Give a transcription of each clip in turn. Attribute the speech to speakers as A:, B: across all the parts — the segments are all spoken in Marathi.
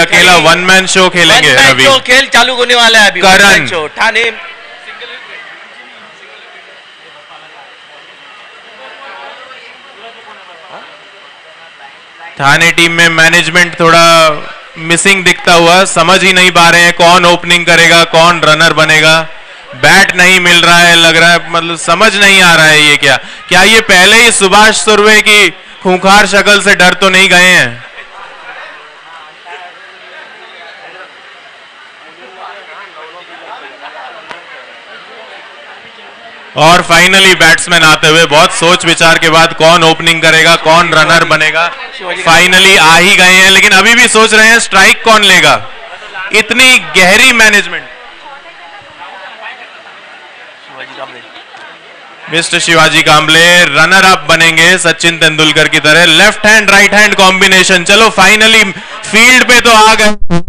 A: अकेला वन मैन शो खेलेंगे रवि।
B: शो खेल चालू होने वाला है अभी।
A: करण
B: शो ठाणे
A: ठाणे टीम में मैनेजमेंट थोड़ा मिसिंग दिखता हुआ, समझ ही नहीं पा रहे हैं कौन ओपनिंग करेगा कौन रनर बनेगा। बैट नहीं मिल रहा है, लग रहा है मतलब समझ नहीं आ रहा है ये क्या ये पहले ही सुभाष सुरवे की खूंखार शक्ल से डर तो नहीं गए हैं। और फाइनली बैट्समैन आते हुए बहुत सोच विचार के बाद कौन ओपनिंग करेगा कौन रनर बनेगा, फाइनली आ ही गए हैं। लेकिन अभी भी सोच रहे हैं स्ट्राइक कौन लेगा, इतनी गहरी management. Mister Shivaji Kamble runner up बनेंगे सचिन तेंदुलकर की तरह, left hand right hand combination. चलो फाइनली फील्ड पे तो आ गए।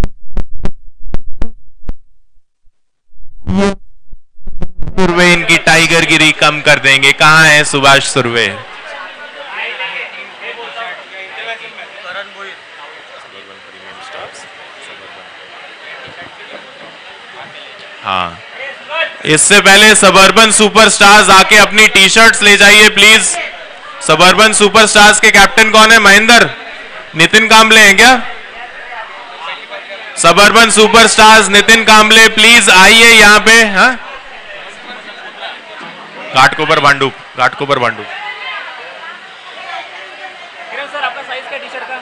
A: सुरवे इनकी टाइगर गिरी कम कर देंगे। कहां है सुभाष सुरवे? हाँ, इससे पहले सबर्बन सुपरस्टार्स आके अपनी टी शर्ट्स ले जाइए प्लीज। सबर्बन सुपरस्टार्स के कैप्टन कौन है? महेंद्र, नितिन कांबले हैं क्या? Suburban superstars Nitin Kamble please आइए यहाँ पे। हाँ, घाटकोपर भांडू, घाटकोपर भांडू।
C: किरण सर आपका साइज क्या टी शर्ट का?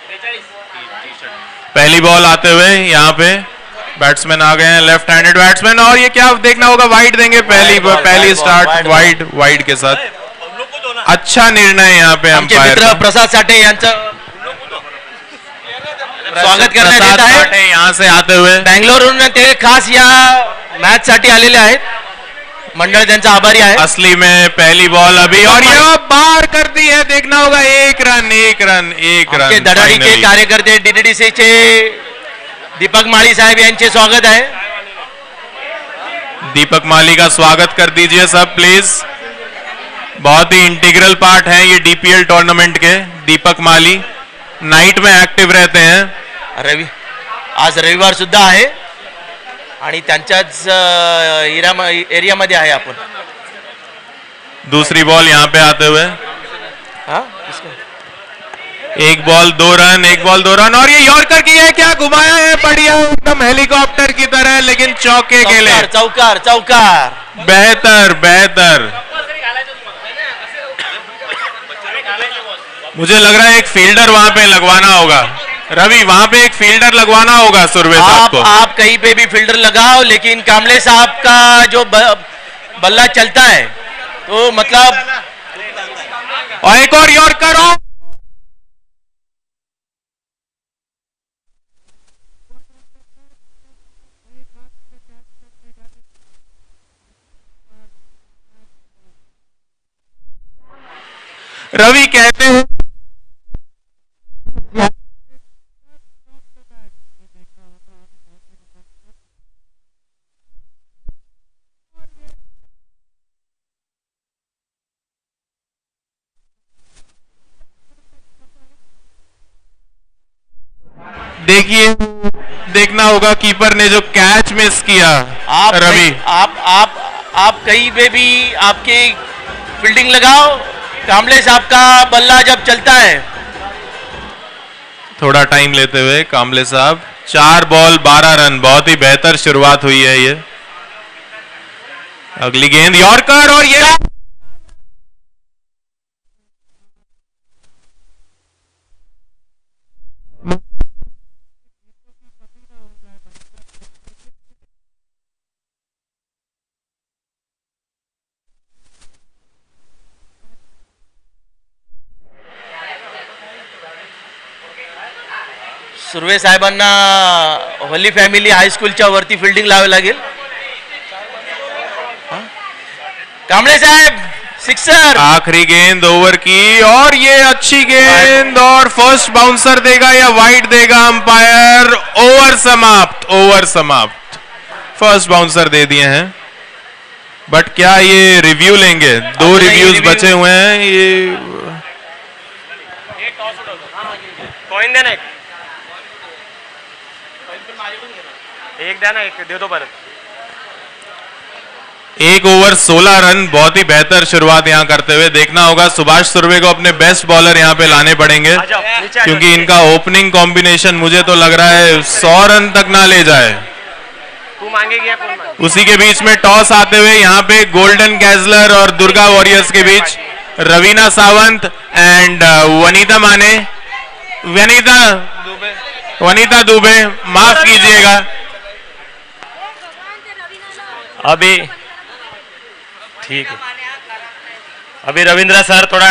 C: 42।
A: पहली बॉल आते हुए यहाँ पे बैट्समैन आ गए हैं, लेफ्ट हैंडेड बैट्समैन। और ये क्या देखना होगा, वाइड देंगे पहली स्टार्ट वाइड के साथ। अच्छा निर्णय यहाँ पे अंपायर
B: प्रसाद साठे यांचं स्वागत करण्यात येत आहे।
A: यहाँ से आते हुए
B: बँगलोरहून ते खास या मॅच साठी आलेले आहेत, मंडळ त्यांचा आभारी आहे।
A: असली में पहली बॉल अभी और ये बाहर कर दी है, देखना होगा। एक रन एक रन एक रन।
B: धडाडी के कार्यकर्ते डीडीडीसी चे दीपक माळी साहेब यांचे स्वागत आहे।
A: दीपक माली का स्वागत कर दीजिए सब प्लीज, बहुत ही इंटीग्रल पार्ट है ये डीपीएल टूर्नामेंट के। दीपक माली नाइट में एक्टिव रहते हैं।
B: आज रविवार सुद्धा आहे आणि त्यांच्याच एरियामध्ये आहे आपण।
A: दूसरी बॉल यहाँ पे आते हुए, एक बॉल दो रन, एक बॉल दो रन। और ये यॉर्कर की है, क्या घुमाया है, बढ़िया एकदम हेलीकॉप्टर की तरह, लेकिन चौके के लिए
B: चौकार चौकार।
A: बेहतर बेहतर। मुझे लग रहा है एक फील्डर वहां पे लगवाना होगा रवि, वहां पे एक फील्डर लगवाना होगा सुरवे साहब को।
B: आप कहीं पे भी फील्डर लगाओ, लेकिन कांबले साहब का जो बल्ला चलता है तो मतलब।
A: और एक और यॉर्कर हो, रवि कहते हैं देखिए, देखना होगा कीपर ने जो कैच मिस किया।
B: आप
A: रवि
B: आप कहीं पे भी आपकी फील्डिंग लगाओ, कांबले साहब का बल्ला जब चलता है।
A: थोड़ा टाइम लेते हुए कांबले साहब, 4 बॉल 12 रन, बहुत ही बेहतर शुरुआत हुई है ये। अगली गेंद यॉर्कर और ये
B: सुर्वे साहेबांना होली फॅमिली हायस्कूलच्या वरती फील्डिंग लावावी लागेल। कांबळे साहेब सिक्सर।
A: आखिरी गेंद ओवर की और ये अच्छी गेंद, और फर्स्ट बाउंसर देगा या वाइड देगा अंपायर। ओवर समाप्त, ओवर समाप्त। फर्स्ट बाउंसर दे दिए हैं, बट क्या ये रिव्यू लेंगे? 2 रिव्यूज बचे हुए हैं। ये
D: कॉइन देना एक द्या ना, एक देतो परत.
A: एक ओवर 16 रन, बहुत ही बेहतर शुरुआत यहाँ करते हुए. देखना होगा सुभाष सुरवे को अपने बेस्ट बॉलर यहाँ पे लाने पड़ेंगे,
D: आ जाओ नीचे आ जाओ.
A: क्योंकि इनका ओपनिंग कॉम्बिनेशन मुझे तो लग रहा है 100 रन तक ना ले जाए.
D: तू मांगेगी या कौन मांगे?
A: उसी के बीच में टॉस आते हुए यहाँ पे गोल्डन कैजलर और दुर्गा वॉरियर्स के बीच रवीना सावंत एंड वनीता माने, वनीता दुबे, माफ कीजिएगा.
D: अभी ठीक है. अभी रविंद्र सर थोड़ा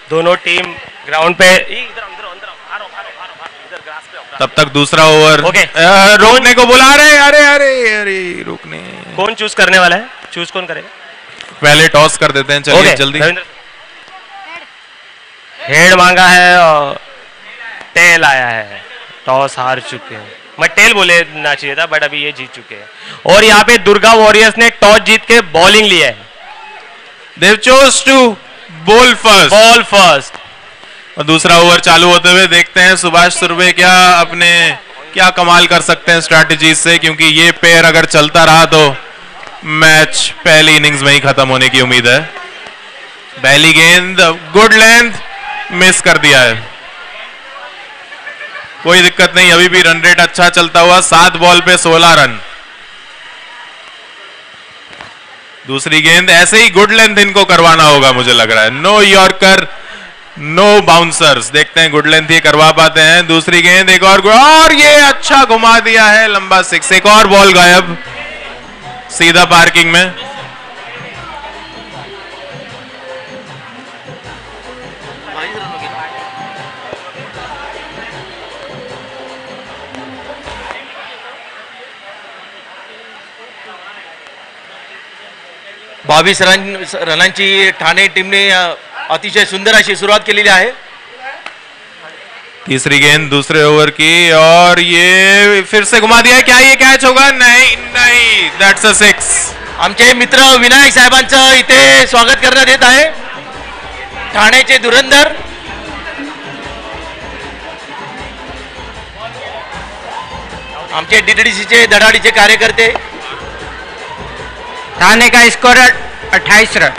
D: दोनों टीम ग्राउंड पे
A: तब तक दूसरा ओवर
D: ओके.
A: रोकने को बुला रहे. अरे अरे अरे रोकने.
D: कौन चूज करने वाला है? चूज कौन करेगा?
A: पहले टॉस कर देते हैं. चलिए
D: ओके,
A: जल्दी.
D: रविंद्र हेड मांगा है और टेल आया है. टॉस हार चुके हैं. मैं टेल बोले ना चाहिए था, बट अभी ये जीत चुके हैं. और यहाँ पे दुर्गा वॉरियर्स ने टॉस जीत के बॉलिंग लिया है.
A: They've chose to bowl first.
D: Ball first.
A: और दूसरा ओवर चालू होते हुए देखते हैं सुभाष सुरवे क्या कमाल कर सकते हैं स्ट्रैटेजी से, क्योंकि ये पेयर अगर चलता रहा तो मैच पहली इनिंग्स में ही खत्म होने की उम्मीद है. पहली गेंद गुड लेंथ, मिस कर दिया है. कोई दिक्कत नहीं, अभी भी रन रेट अच्छा चलता हुआ. 7 बॉल पे 16 रन. दूसरी गेंद ऐसे ही गुड लेंथ इनको करवाना होगा मुझे लग रहा है. No yorker, no bouncers. देखते हैं गुड लेंथ ये करवा पाते हैं. दूसरी गेंद एक और ये अच्छा घुमा दिया है, लंबा 6. एक और बॉल गायब, सीधा पार्किंग में.
B: बावीस रनांची ठाणे टीमने अतिशय सुंदर अशी सुरुवात केलेली आहे.
A: तीसरी गेंद दूसरे ओवर की और ये फिर से घुमा दिया. क्या ये कैच होगा? नहीं नहीं, दैट्स अ 6.
B: आमचे मित्र विनायक साहेबांचं इथे स्वागत करण्यात येत आहे. ठाण्याचे धुरंधर आमचे डीडीसीचे धडाडीचे कार्यकर्ते.
E: थाने का स्कोर 28 रन.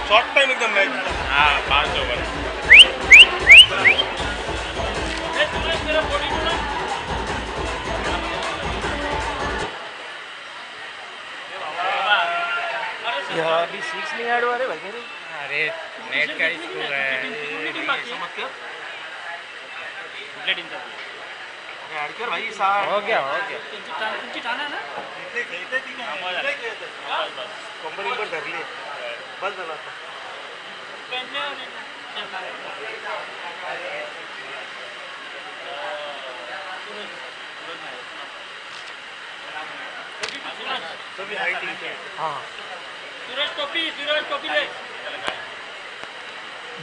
D: शॉर्ट टाइम एकदम. हाँ 5 ओवर. अभी 6 नहीं ऐड हुआ रे भाई.
E: अरे नेट का स्कोर है.
B: भाई
E: हो गया हो गया.
D: धरली बस झाला.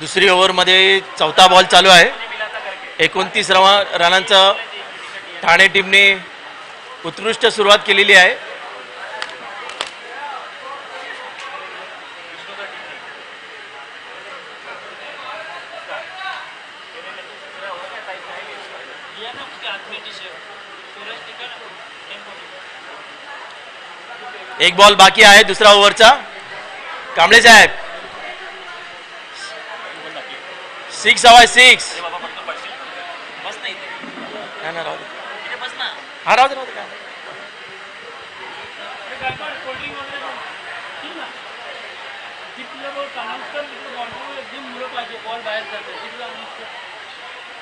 B: दुसरी ओव्हरमध्ये चौथा बॉल चालू आहे. 29 रनांचा ठाणे टीमने उत्कृष्ट सुरुवात केलेली आहे. एक बॉल बाकी आहे दुसरा ओव्हरचा. कांबळे साहेब 6 हवाय 6. हा राहू दे काय.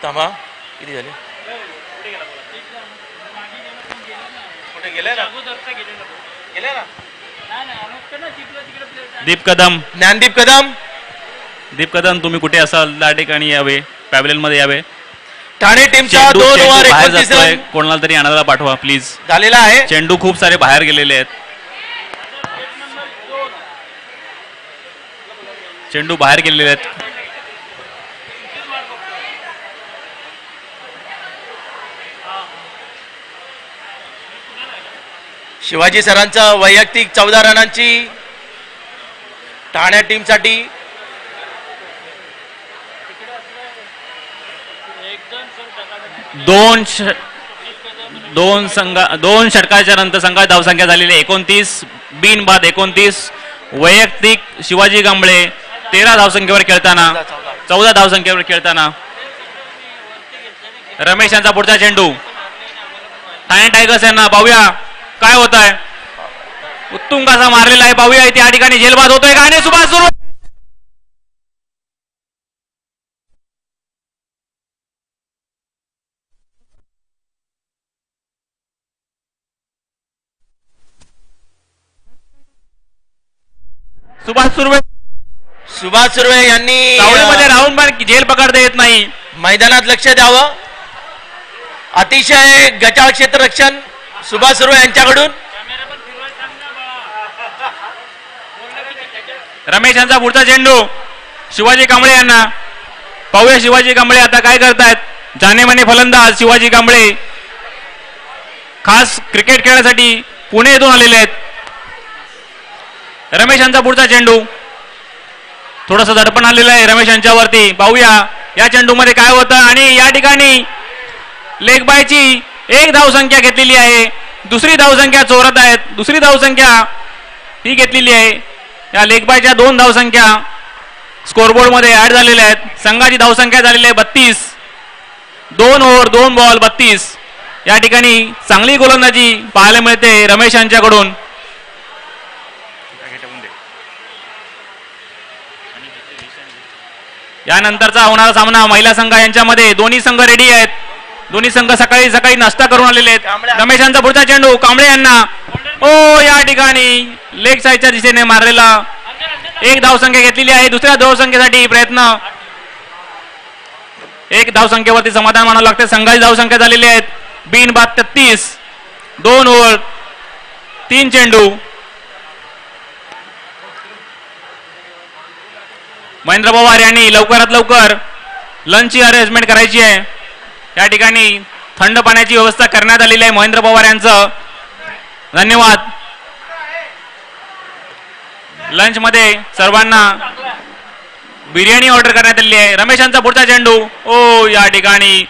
B: थांबा किती झाले? कुठे गेले ना? गेले ना?
C: दीप कदम,
B: ज्ञानदीप कदम.
C: दीप कदम तुम्ही कुठे असाल त्या ठिकाणी यावे, पॅव्हलियन मध्ये यावे.
B: ठाणे टीमचा
C: चेंडू
B: 2 ओव्हर
C: बाहेर
B: 29
C: जातोय,
B: रन
C: कोणाला तरी आणायला पाठवा प्लीज.
B: झालेला आहे.
C: चेंडू खूप सारे बाहेर गेलेले आहेत. चेंडू बाहेर गेलेले आहेत.
B: शिवाजी सरांचं वैयक्तिक 14 रनांची ठाणे टीमसाठी.
C: दोन षटकाच्या नंतर संघाची धावसंख्या झालेली आहे 29, बिनबाद 29. वैयक्तिक शिवाजी कांबळे 13 धावसंख्येवर खेळताना, 14 धावसंख्येवर खेळताना. रमेश यांचा पुढचा चेंडू ठाणे टायगर्स यांना. पाहूया काय होत आहे. उत्तुंग असा मारलेला आहे. पाहूया इथे या ठिकाणी झेलबाद होतोय का. आणि सुभाष सुरू
B: सुभाष सुर्वे यांनी
C: सावलीमध्ये राहून पण झेल पकडता येत नाही.
B: मैदानात लक्ष द्यावं. अतिशय गचाळ क्षेत्ररक्षण सुभाष सुर्वे यांच्याकडून.
C: रमेश यांचा पुढचा चेंडू शिवाजी कांबळे यांना. पाहूया शिवाजी कांबळे आता काय करतायत. जानेमाने फलंदाज शिवाजी कांबळे खास क्रिकेट खेळण्यासाठी पुणे येथून आलेले आहेत. रमेश यांचा पुढचा चेंडू. थोडंसं दडपण आलेलं आहे रमेश यांच्यावरती. पाहूया या चेंडूमध्ये काय होतं. आणि या ठिकाणी लेग बायची 1 धावसंख्या घेतलेली आहे. दुसरी धावसंख्या चोरत आहेत. दुसरी धावसंख्या ही घेतलेली आहे. या लेग बायच्या 2 धावसंख्या स्कोरबोर्ड मध्ये ऍड झालेल्या आहेत. संघाची धावसंख्या झालेली आहे 32. 2 ओव्हर 2 बॉल 32. या ठिकाणी चांगली गोलंदाजी पाहायला मिळते रमेश यांच्याकडून. यानंतरचा होणारा सामना महिला संघ यांच्यामध्ये. दोन्ही संघ रेडी आहेत. दोन्ही संघ सकाळी सकाळी नाश्ता करून आलेले आहेत. रमेश यांचा पुढचा चेंडू कांबळे यांना. ओ या ठिकाणी लेग साईडच्या दिशेने मारलेला. 1 धावसंख्या घेतलेली आहे. दुसऱ्या धावसंख्येसाठी प्रयत्न. 1 धावसंख्येवरती समाधान मानावं लागते. संघाची धावसंख्या झालेली आहेत बिनबाद 33. 2 ओव्हर 3 चेंडू. महेंद्र पवार यांनी लवकरात लवकर लंचची अरेंजमेंट करायची आहे. या ठिकाणी थंड पाण्याची व्यवस्था करण्यात आलेली आहे महेंद्र पवार यांचं. धन्यवाद. लंच मध्ये सर्वांना बिर्याणी ऑर्डर करण्यात आलेली आहे. रमेश यांचा पुढचा चेंडू. ओ या ठिकाणी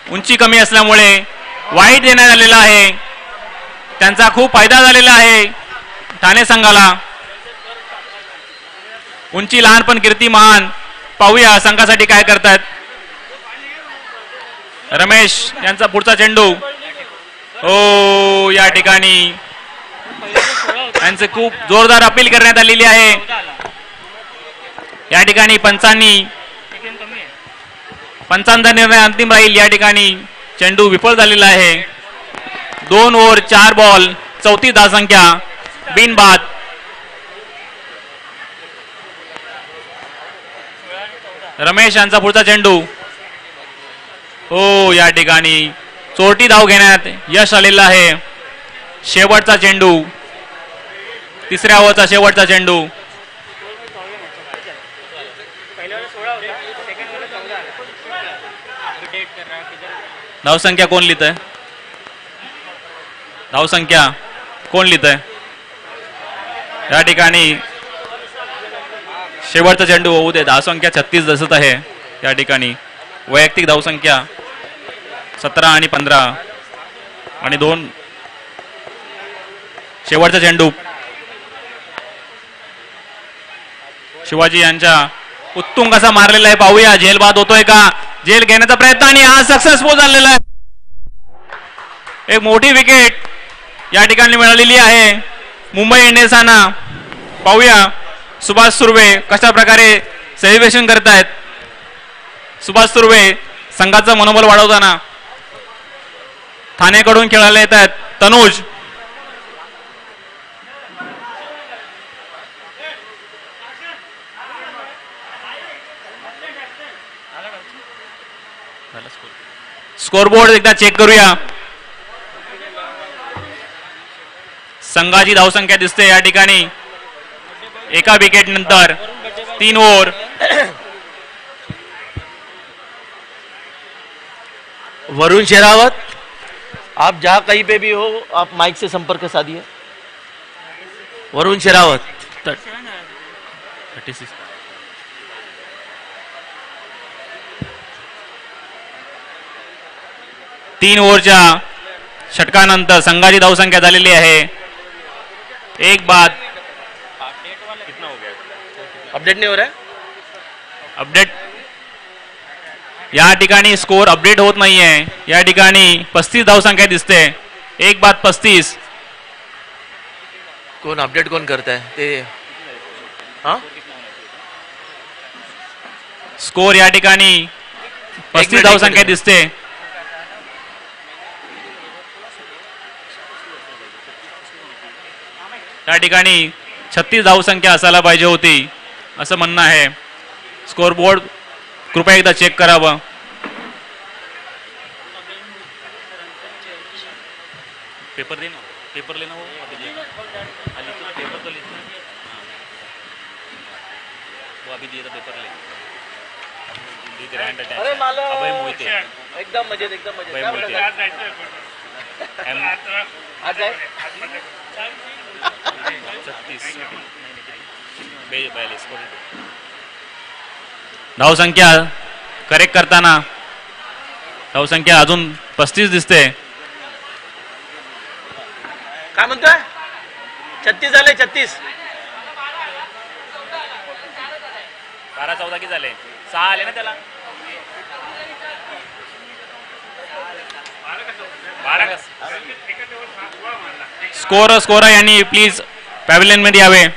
C: उंची कमी असल्यामुळे वाईट देण्यात आलेला आहे. त्यांचा खूप फायदा झालेला आहे ठाणे संघाला. उंची लहान पण कीर्ती महान. पाहूया संघासाठी काय करतात. रमेश यांचा पुढचा चेंडू. ओ या ठिकाणी यांचे खूप जोरदार अपील करण्यात आलेली आहे. या ठिकाणी पंचांचा निर्णय अंतिम राहील. या ठिकाणी चेंडू विफल झालेला आहे. 2 ओव्हर 4 बॉल 34 धावसंख्या बिनबाद. रमेश यांचा पुढचा चेंडू. हो या ठिकाणी चोरटी धाव घेण्यात यश आलेलं आहे. शेवटचा चेंडू. तिसऱ्या ओव्हरचा शेवटचा चेंडू. धावसंख्या कोण लिहित आहे. धावसंख्या कोण लिहित आहे. या ठिकाणी शेवटचा चेंडू होऊ दे. धावसंख्या 36 दिसत आहे. या ठिकाणी वैयक्तिक धावसंख्या 17 आणि 15 आणि 2. शेवटचा चेंडू शिवाजी यांच्या उत्तुंग असा मारलेला आहे. पाहूया झेल बाद होतोय का. झेल घेण्याचा प्रयत्न आणि हा सक्सेसफुल झालेला आहे. एक मोठी विकेट या ठिकाणी मिळालेली आहे मुंबई इंडियन्सांना. पाहूया सुभाष सुर्वे कशा प्रकारे सेलिब्रेशन करतायत. सुभाष सुर्वे संघाचं मनोबल वाढवताना. ठाणेकडून खेळायला येत आहेत तनुज. स्कोरबोर्ड एकदा चेक करूया. संघाची धावसंख्या दिसते या ठिकाणी. एका विकेट नंतर 3 ओव्हर.
B: वरुण शेरावत, आप जहां कहीं पे भी हो आप माइक से संपर्क साधिए. वरुण शेरावत
C: 36 3 ओव्हरच्या षटकानंतर संघाची धावसंख्या झालेली आहे एक बाद.
B: अपडेट नहीं हो रहा है.
C: अपडेट या ठिकाणी स्कोर अपडेट होत नाहीये. या ठिकाणी 35 धावसंख्या दिसते. एक बाद 35.
B: कौन अपडेट कौन करता है ते. हाँ
C: स्कोर या ठिकाणी 35
B: मिनिट,
C: धावसंख्या
B: एक मिनिट.
C: दिसते. या ठिकाणी 36 धावसंख्या असायला पाहिजे होती असं म्हणणं आहे. स्कोर बोर्ड कृपया एकदा चेक करावं. पेपर दे ना. पेपर लेना हो. पेपर तो लिखना. वो अभी दिया था पेपर ले.
B: अरे मालक.
C: अभय मोहिते.
B: एकदम मजेत एकदम मजेत.
C: अभय
B: काय
C: मोहिते.
B: म्हणता? आज आहे.
C: 36 42 धावसंख्या करेक्ट करताना धावसंख्या अजून 35 दिसते.
B: काय म्हणतोय. 36 झाले 36.
C: 12-14 की झाले 6 आले ना त्याला. 12 स्कोर यांनी प्लीज पॅव्हिलियन मध्ये यावे.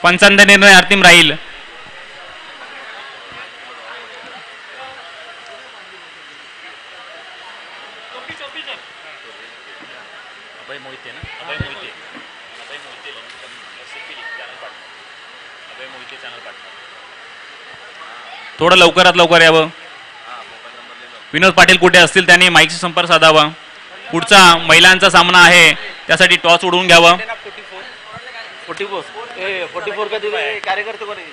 C: पंचांचा निर्णय अंतिम राहील. अभय मोहिते ना. अभय मोहिते चॅनल पाठवा. थोडं लवकरात लवकर यावं. विनोद पाटील कुठे असतील त्यांनी माईकशी संपर्क साधावा. पुढचा महिलांचा सामना आहे त्यासाठी टॉस उडवून घ्यावा.
B: 44 का दिले कार्यकर्ते कोण आहे.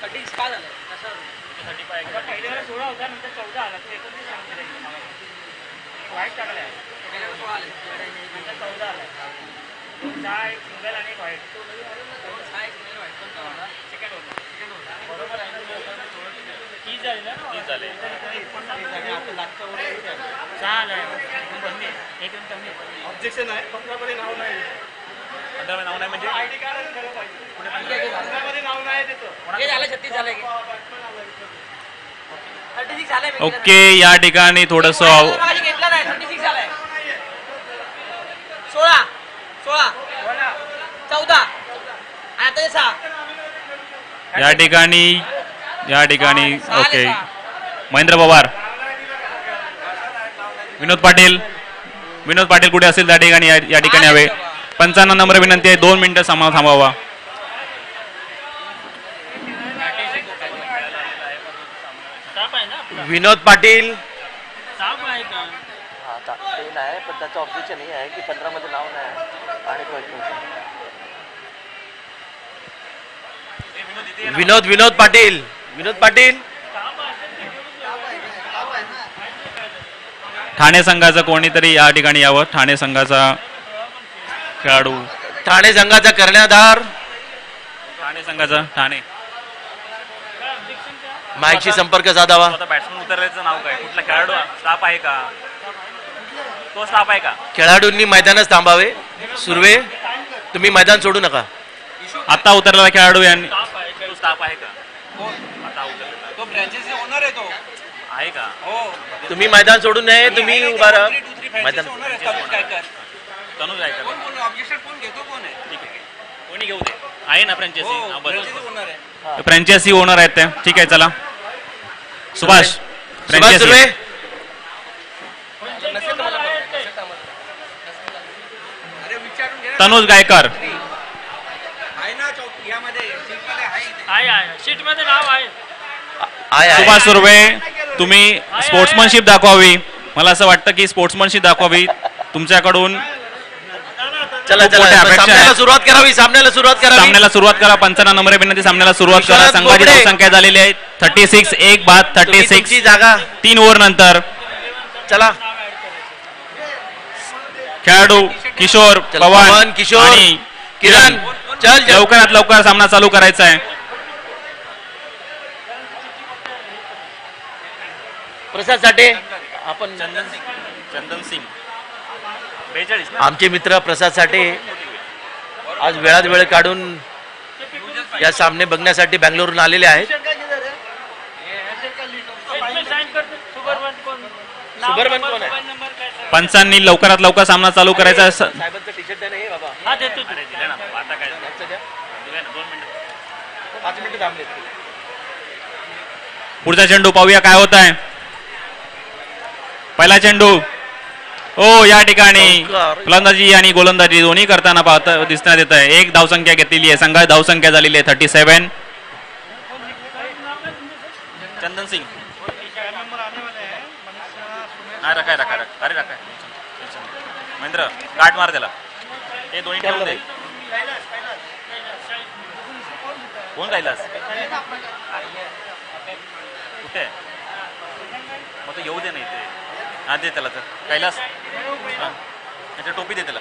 B: ऑब्जेक्शन आहे. 15 मध्ये नाव नाही.
C: 15 नाव नाही म्हणजे
B: आयडी कार्ड ठेवलं पाहिजे. 15 मध्ये नाव नाही त्याचं.
F: हे झालं 36 झालं की 36 झालंय मी
C: ओके. या ठिकाणी थोडस
F: मागाशी घेतलं नाही 36 झालंय 16 14 आणि आता हे 6
C: या ठिकाणी ओके. महेंद्र पवार विनोद पाटील कुठे असेल त्या ठिकाणी या ठिकाणी यावे. 55 नंबर विनंती आहे 2 मिनिटं थांबावा.
B: विनोद पाटील.
F: आता ते नाही पण त्याचं ऑब्जेक्शन हे आहे की 15 मध्ये नाव नाही आणि
B: विनोद पाटील.
C: ठाणे संघाचा कोणीतरी या ठिकाणी यावं. ठाणे संघाचा खेळाडू.
B: ठाणे संघाचा कर्णधार.
C: ठाणे
B: माईकशी संपर्क साधावा.
C: बॅट्समन उतरल्याचं नाव काय. कुठला खेळाडू स्टाफ आहे का. तो स्टाफ आहे का.
B: खेळाडूंनी मैदानच थांबावे. सुर्वे तुम्ही मैदान सोडू नका.
C: आता उतरलेला खेळाडू यांनी तो स्टाफ आहे का. आता उतरलेला
E: तो फ्रँचायझी ओनर आहे तो.
C: आहे का.
B: तुम्ही मैदान सोडू नये. तुम्ही उभा राहा. मैदान
E: ओनर आहे तनुज कायकर.
C: तनुज आहे का.
E: कोण ऑब्जेक्शन कोण घेतो कोण आहे.
C: ठीक आहे. कोणी घेऊ दे. आहे ना फ्रँचायझी.
E: फ्रँचायझी ओनर आहे.
C: फ्रँचायझी ओनर आहेत ते. ठीक आहे चला. सुभाष
B: सुभाष सुर्वे.
C: तनुज गायकर.
E: आहे ना चौक यामध्ये सीटमध्ये आहे.
F: शीटमध्ये नाव आहे.
C: सुभाष सुर्वे तुम्ही स्पोर्ट्समनशिप दाखवावी. मला असं वाटतं की स्पोर्ट्समनशिप दाखवावी तुमच्याकडून.
B: चला
C: खूप मोठ्या अपेक्षा
B: सामन्याला
C: आहेत.
B: सुरुवात करावी. सामन्याला सुरुवात करा.
C: 55 नंबर विनंती. सामन्याला सुरुवात करा.
B: विश्वनाथ
C: संघाची
B: बोबडे.
C: संख्या झालेली आहे 36. एक बाद
B: तुम्ही
C: 36.
B: तुमची जागा.
C: 3 ओव्हर नंतर
B: चला.
C: खेळाडू किशोर
B: चला,
C: पवन
B: पवन, किशोर.
C: आणि
B: किरण चल चल.
C: लवकरात लवकर सामना चालू करायचा आहे.
B: प्रसाद साठे आपण
C: चंदन सिंग 42
B: आमचे मित्र प्रसाद साठे आज वेळात वेळ काढून या सामने बघण्यासाठी बँगलोरहून आलेले आहेत. सुबरमन कोण आहे?
C: पंचांनी लवकरात लवकर सामना चालू करायचा आहे.
B: साहेबांचं टी शर्ट आहे बाबा.
C: हा देतो दिले ना आता काय
B: त्यांचं द्या.
C: 2 मिनिटं.
B: 5 मिनिटं थांबले.
C: पुढचा चेंडू पाहूया काय होत आहे. पहिला चेंडू ओ या ठिकाणी फलंदाजी आणि गोलंदाजी दोन्ही करताना पाहता दिसण्यात येत आहे. एक धावसंख्या घेतलेली आहे. संघाची धावसंख्या झालेली आहे 37. चंदन सिंग रखा अरे रखा महेंद्र काट मार त्याला. हे दोन्ही ठेवून दे. कोण राहिलास कुठे मग तो येऊ दे नाही ते. हा दे त्याला तर कैलास त्याच्या टोपी दे त्याला.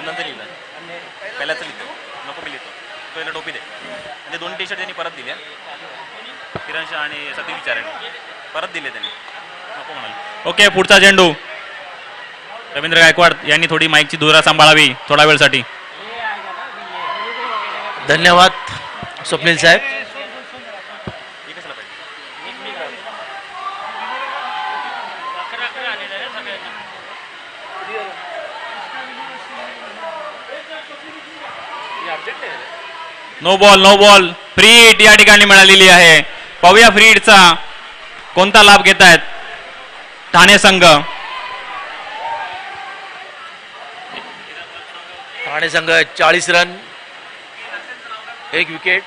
C: नंतर लिहिलं कैलासचं लिहितो नको मी लिहितो तो याला टोपी दे. म्हणजे 2 टी शर्ट त्यांनी परत दिल्या. किरण शाह आणि सती विचाराने परत दिले त्यांनी नको म्हणाले. ओके पुढचा चेंडू रवींद्र गायकवाड यांनी थोडी माईकची धुरा सांभाळावी थोडा वेळसाठी.
B: धन्यवाद स्वप्नील साहेब.
C: नो बॉल फ्री हिट या ठिकाणी मिळालेली आहे. पाहूया फ्री हिटचा कोणता लाभ घेत आहेत ठाणे संघ.
B: ठाणे संघ 40 रन 1 विकेट.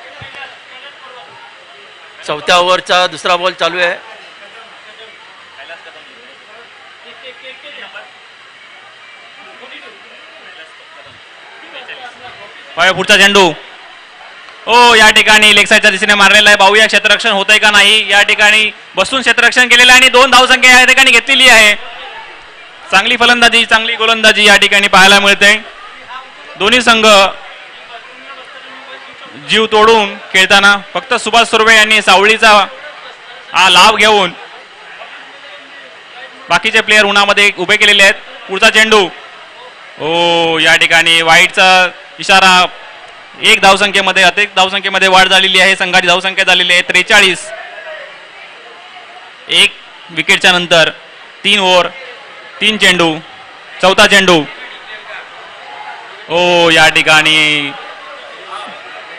B: चौथ्या ओव्हरचा दुसरा बॉल चालू आहे.
C: पाहूया पुढचा चेंडू ओ या ठिकाणी लेग साईडच्या दिशेने मारलेला आहे. पाहूया क्षेत्ररक्षण होतंय का नाही. या ठिकाणी बसून क्षेत्ररक्षण केलेलं आहे आणि 2 धावसंख्या या ठिकाणी घेतलेली आहे. चांगली फलंदाजी चांगली गोलंदाजी या ठिकाणी पाहायला मिळते. दोन्ही संघ जीव तोडून खेळताना फक्त सुभाष सुर्वे यांनी सावळीचा हा लाभ घेऊन बाकीचे प्लेयर उन्हामध्ये उभे केलेले आहेत. पुढचा चेंडू ओ या ठिकाणी वाईटचा इशारा. 1 धावसंख्येमध्ये अतिरिक्त धावसंख्येमध्ये वाढ झालेली आहे. संघाची धावसंख्या झालेली आहे 43. 1 विकेटच्या नंतर 3 ओव्हर 3 चेंडू. चौथा चेंडू ओ या ठिकाणी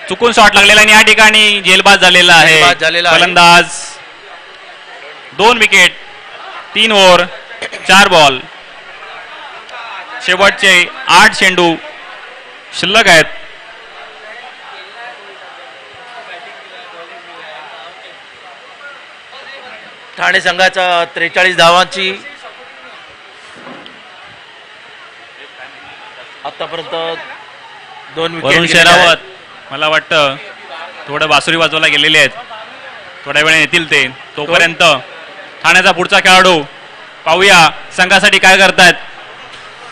C: चुकून शॉट लागलेला आणि या ठिकाणी झेलबाज झालेला आहे फलंदाज. 2 विकेट 3 ओव्हर 4 बॉल. शेवटचे 8 चेंडू शिल्लक आहेत.
B: ठाणे संघाचा 43 धावांची आतापर्यंत 2
C: वरुण
B: विकेट.
C: शेरावत मला वाटतं थोडं बासुरी वाजवायला गेलेले आहेत. थोड्या वेळाने येतील ते. तोपर्यंत ठाण्याचा पुढचा खेळाडू पाहूया संघासाठी काय करतायत.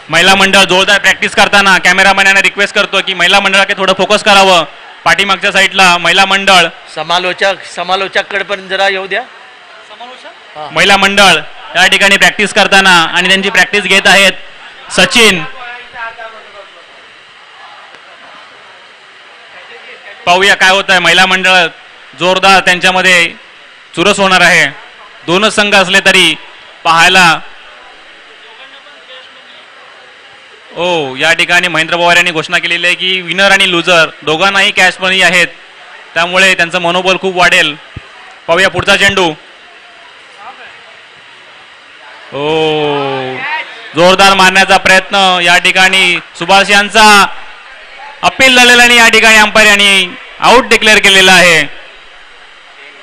C: महिला मंडळ जोरदार प्रॅक्टिस करताना कॅमेरामॅन यांना रिक्वेस्ट करतो की महिला मंडळाकडे थोडं फोकस करावं. पाठीमागच्या साईडला महिला मंडळ
B: समालोचककडे पण जरा येऊ द्या.
C: महिला मंडळ या ठिकाणी प्रॅक्टिस करताना आणि त्यांची प्रॅक्टिस घेत आहेत. सचिन पाहूया काय होत आहे. महिला मंडळ जोरदार त्यांच्यामध्ये चुरस होणार आहे. 2च संघ असले तरी पाहायला ओ या ठिकाणी महेंद्र पवार यांनी घोषणा केलेली आहे की विनर आणि लुजर दोघांनाही कॅश मनी आहेत. त्यामुळे त्यांचं मनोबल खूप वाढेल. पाहूया पुढचा चेंडू ओ जोरदार मारण्याचा प्रयत्न या ठिकाणी सुभाष यांचा अपील झालेला आणि या ठिकाणी अंपायर यांनी आउट डिक्लेअर केलेला आहे.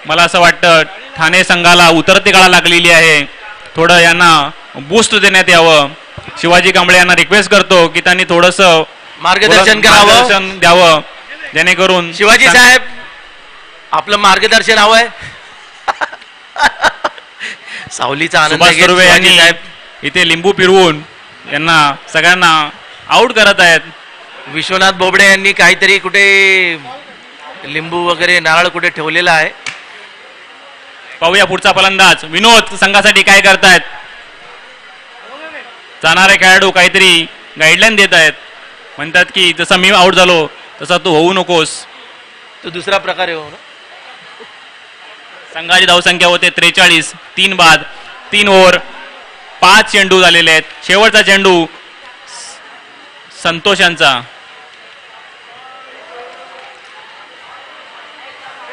C: मला असं वाटतं ठाणे संघाला उतरती काळा लागलेली आहे. थोडं यांना बूस्ट देण्यात यावं. शिवाजी कांबळे यांना रिक्वेस्ट करतो की त्यांनी थोडंसं
B: मार्गदर्शन करावं
C: द्यावं जेणेकरून
B: शिवाजी साहेब आपलं मार्गदर्शन हवं आहे. सावलीचा आनंद
C: सुभाष
B: घेत
C: सुर्वे
B: शिवाजी
C: यांनी
B: साहेब
C: इथे लिंबू पिरवून यांना सगळ्यांना आउट करत आहेत.
B: विश्वनाथ बोबडे यांनी काहीतरी कुठे लिंबू वगैरे नारळ कुठे ठेवलेला आहे.
C: पाहूया पुढचा फलंदाज विनोद संघासाठी काय करतायत. जाणारे खेळाडू काहीतरी गाईडलाईन देत आहेत. म्हणतात की जसं मी आउट झालो तसा तू होऊ नकोस.
B: तो दुसरा प्रकार आहे हो ना.
C: संघाची धावसंख्या होते 43. 3 बाद 3 ओव्हर 5 चेंडू झालेले आहेत. शेवटचा चेंडू संतोष यांचा.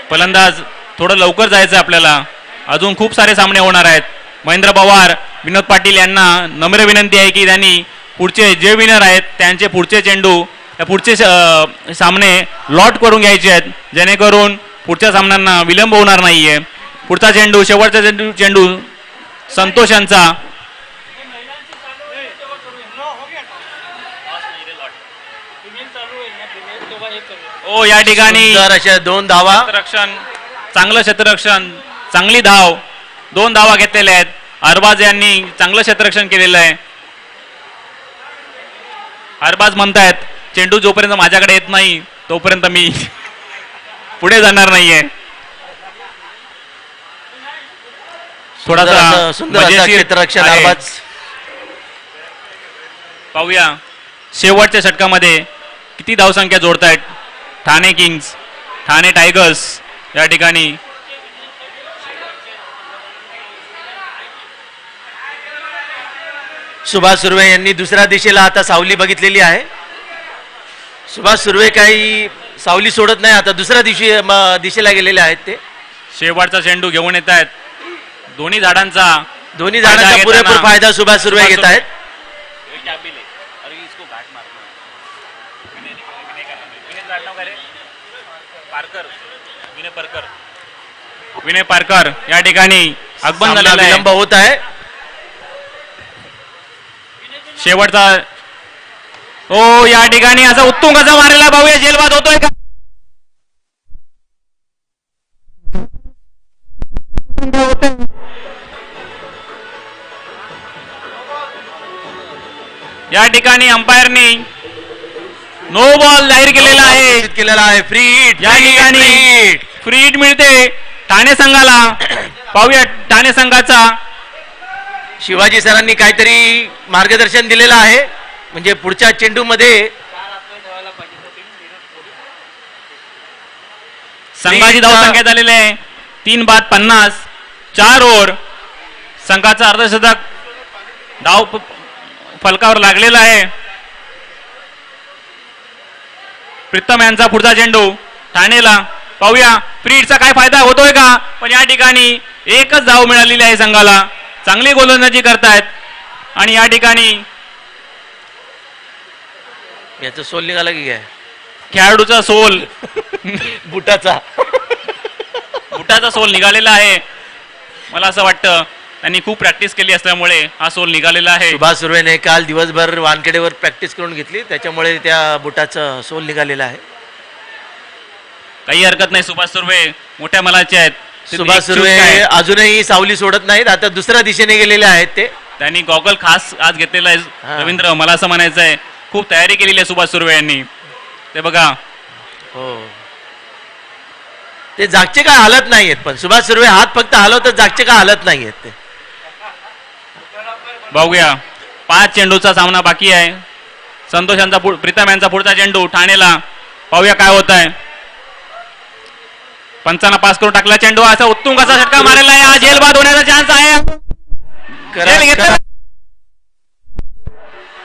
C: फलंदाज थोडं लवकर जायचं आपल्याला. अजून खूप सारे सामने होणार आहेत. महेंद्र पवार विनोद पाटील यांना नम्र विनंती आहे की त्यांनी पुढचे जे विनर आहेत त्यांचे पुढचे चेंडू पुढचे सामने लॉट करून घ्यायचे आहेत जेणेकरून पुढच्या सामन्यांना विलंब होणार नाहीये. पुढचा चेंडू शेवटचा चेंडू संतोष यांचा. ओ या ठिकाणी
B: सुंदर अशा 2 धावा.
C: क्षेत्ररक्षण चांगलं क्षेत्ररक्षण चांगली धाव 2 धावा घेतलेल्या आहेत. अरबाज यांनी चांगलं क्षेत्ररक्षण केलेलं आहे. अरबाज म्हणतायत चेंडू जोपर्यंत माझ्याकडे येत नाही तोपर्यंत मी पुढे जाणार नाहीये. थोडासा
B: सुंदर असा
C: मजेशीर
B: क्षेत्ररक्षण
C: आहे.
B: अरबाज.
C: पाहूया शेवटच्या षटकामध्ये किती धावसंख्या जोडतायत ठाणे किंग्स ठाणे टायगर्स या ठिकाणी.
B: सुभाष सुर्वे यांनी दुसऱ्या दिशेला आता सावली बघितलेली आहे. सुभाष सुर्वे काही सावली सोडत नाही. आता दुसऱ्या दिशेला गेलेले आहेत ते.
C: शेवटचा चेंडू घेऊन येत आहेत. दोन्ही झाडांचा
B: पुरेपूर
C: घेताना
B: फायदा सुभाष सुर्वे घेत आहेत.
C: विनय पारकर या ठिकाणी अगबंद झालेला आहे.
B: विलंब होत आहे.
C: शेवटचा ओ या ठिकाणी असा उत्तुंग कसा मारलेला पाहूया जेलबाद होतोय का. या ठिकाणी अंपायरनी नो बॉल जाहीर केलेला आहे.
B: फ्री हिट
C: या ठिकाणी फ्री हिट मिळते ठाणे संघाला. पाहूया ठाणे संघाचा.
B: शिवाजी सरांनी काहीतरी मार्गदर्शन दिलेलं आहे म्हणजे पुढच्या चेंडू मध्ये
C: संघाची धावसंख्या झालेली आहे 3 बाद 50. 4 ओव्हर संघाचा अर्धशतक धाव फलकावर लागलेला आहे. प्रीतम यांचा पुढचा चेंडू ठाणेला. पाहूया फ्री हिटचा काय फायदा होतोय का. पण या ठिकाणी एकच धाव मिळालेली आहे संघाला. चांगली गोलंदाजी करतायत आणि या ठिकाणी
B: याचं सोल निघाला की काय
C: खेळाडूचा सोल
B: बुटाचा
C: सोल निघालेला आहे. मला असं वाटतं त्यांनी खूप प्रॅक्टिस केली असल्यामुळे हा सोल निघालेला आहे.
B: सुभाष सुर्वेने काल दिवसभर वानखेडेवर प्रॅक्टिस करून घेतली त्याच्यामुळे त्या बुटाचा सोल निघालेला आहे.
C: काही हरकत नाही. सुभाष सुर्वे मोठ्या मनाचे आहेत.
B: सुभाष सुर्वे अजूनही सावली सोडत नाहीत. आता दुसऱ्या दिशेने गेलेले आहेत ते.
C: त्यांनी गॉगल खास आज घेतलेला आहे. रवींद्र मला असं म्हणायचं आहे खूप तयारी केलेली आहे सुभाष सुर्वे यांनी. ते बघा
B: हो ते जागचे काय हालत नाहीयेत. पण सुभाष सुर्वे हात फक्त हलवतात जागचे काय हालत नाहीयेत ते.
C: बघूया 5 चेंडूचा सामना बाकी आहे. संतोष यांचा प्रीतम यांचा पुढचा चेंडू ठाणेला. पाहूया काय होत आहे. पंचांना पास करून टाकला चेंडू. असा उत्तुंग असा षटका मारलेला आहे. हा जेलबाद होण्याचा चान्स आहे.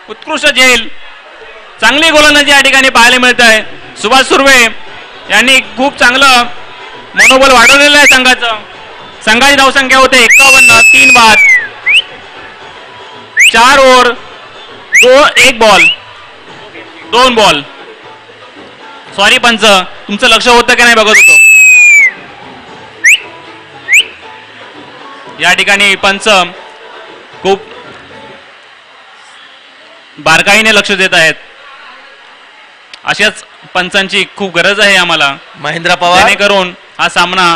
C: उत्कृष्ट जेल चांगली गोलंदाजी या ठिकाणी पाहायला मिळत आहे. सुभाष सुर्वे यांनी खूप चांगलं मनोबल वाढवलेलं आहे संघाचं. संघाची धावसंख्या होते 51. 3 बाद 4 ओव्हर 1 बॉल 2 बॉल. सॉरी पंच तुमचं लक्ष होतं की नाही बघत होतो. या ठिकाणी पंच खूप बारकाईने लक्ष देत आहेत. अशाच पंचांची खूप गरज आहे आम्हाला.
B: महेंद्र पवार
C: जेणेकरून हा सामना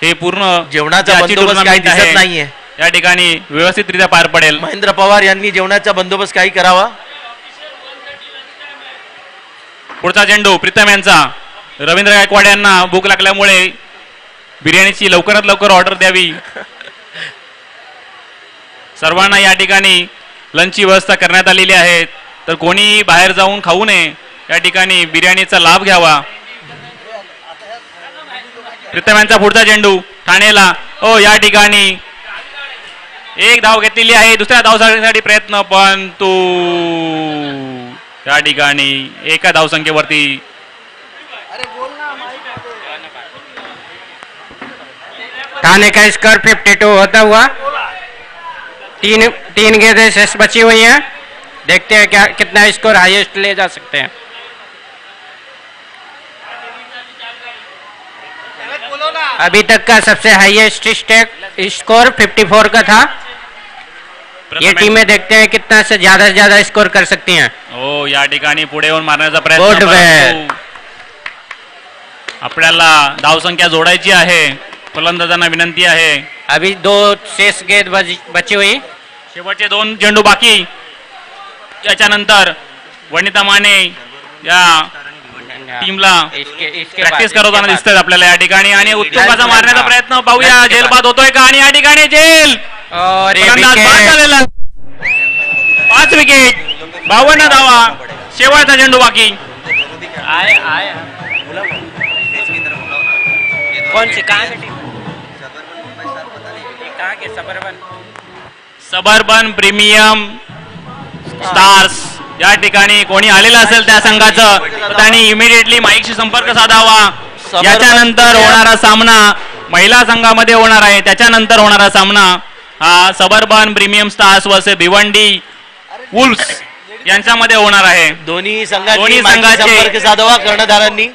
C: हे पूर्ण
B: जेवणाचा
C: याची
B: बंदोबस्त काही
C: टुर्नामेंट
B: दिसत
C: आहे.
B: नाहीये.
C: या ठिकाणी व्यवस्थितरित्या पार पडेल.
B: महेंद्र पवार यांनी जेवणाचा बंदोबस्त काही करावा.
C: पुढचा चेंडू प्रीतम यांचा. रवींद्र गायकवाड यांना भूक लागल्यामुळे बिर्याणीची लवकरात लवकर ऑर्डर द्यावी. सर्वांना या ठिकाणी लंचची व्यवस्था करण्यात आलेली आहे, तर कोणी बाहेर जाऊन खाऊ नये. या ठिकाणी बिर्याणीचा लाभ घ्यावा. प्रीतम यांचा पुढचा चेंडू ठाणेला. ओ या ठिकाणी एक धाव घेतलेली आहे. दुसऱ्या धावसाठी प्रयत्न, पण तो या ठिकाणी एका धावसंख्येवरती.
G: ठाणे का स्कोर 52 होता हुआ. तीन गेंदें शेष बची हुई हैं. देखते हैं क्या कितना स्कोर हाईएस्ट ले जा सकते हैं. अभी तक का सबसे हाईएस्ट स्कोर 54 का था. ये टीमें देखते हैं कितना से ज्यादा स्कोर कर सकती हैं.
C: हो या ठिकाणी पुढे येऊन मारण्याचा
G: Good
C: प्रयत्न,
G: man.
C: परंतु आपल्याला धावसंख्या जोडायची आहे. फलंदाजांना विनंती आहे.
G: अभी 2 शेष गेंद बची हुई.
C: शेवटचे 2 चेंडू बाकी. त्याच्यानंतर वनिता माने या टीमला
G: इसके
C: प्रॅक्टिस
G: बाद-
C: करवताना
G: इसके
C: दिसत आहेत आपल्याला या ठिकाणी. आणि उत्तम असा मारण्याचा प्रयत्न पाहूया. जेल बाद होतोय का? आणि या ठिकाणी जेल
G: बाद. और ये
C: फलंदाज बाद
G: विकेट.
C: झालेला. 5 विकेट, 52 धावा. शेवटचा चेंडू बाकी.
G: कौन सी कहाँ से टीम?
C: सबर्बन प्रीमियम स्टार्स या ठिकाणी कोणी आलेलं असेल त्या संघाचं, तर त्यांनी इमिडिएटली माईकशी संपर्क साधावा. याच्यानंतर होणारा सामना महिला संघामध्ये होणार आहे. त्याच्यानंतर होणारा सामना हा suburban premium stars versus Bhiwandi Wolves यांच्यामध्ये होणार आहे.
B: दोन्ही संघाची
C: दोन्ही
B: माहिती
C: संघाचे-
B: संपर्क साधावा कर्णधारांनी.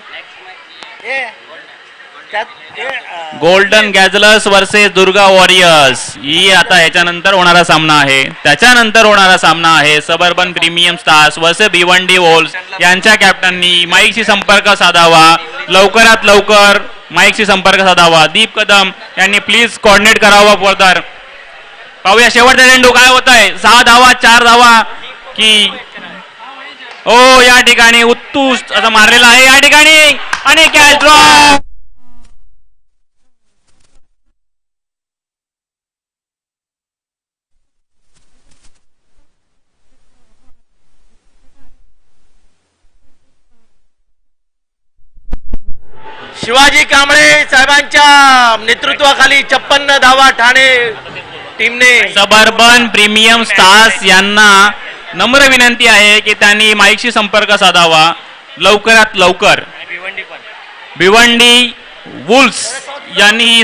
C: Golden guzzlers versus Durga warriors ही आता ह्याच्यानंतर होणारा सामना आहे. त्याच्यानंतर होणारा सामना आहे suburban premium stars versus Bhiwandi wolves. यांच्या कॅप्टननी माईकशी संपर्क साधावा. लवकरात लवकर माईकशी संपर्क साधावा. दीप कदम यांनी प्लीज कोऑर्डिनेट करावा फर्दर. पाहूया शेवटचा चेंडू काय होत आहे. 6 धावा, 4 धावा की ओ या ठिकाणी उत्तुष्ट असं मारलेलं आहे या ठिकाणी. आणि कॅच ड्रॉप.
B: शिवाजी कांबळे साहेबांच्या नेतृत्वाखाली 56 धावा ठाणे टीमने.
C: सबर्बन प्रीमियम स्टार्स यांना नम्र विनंती आहे की त्यांनी माईकशी संपर्क साधावा लवकरात लवकर. भिवंडी वुल्स यांनी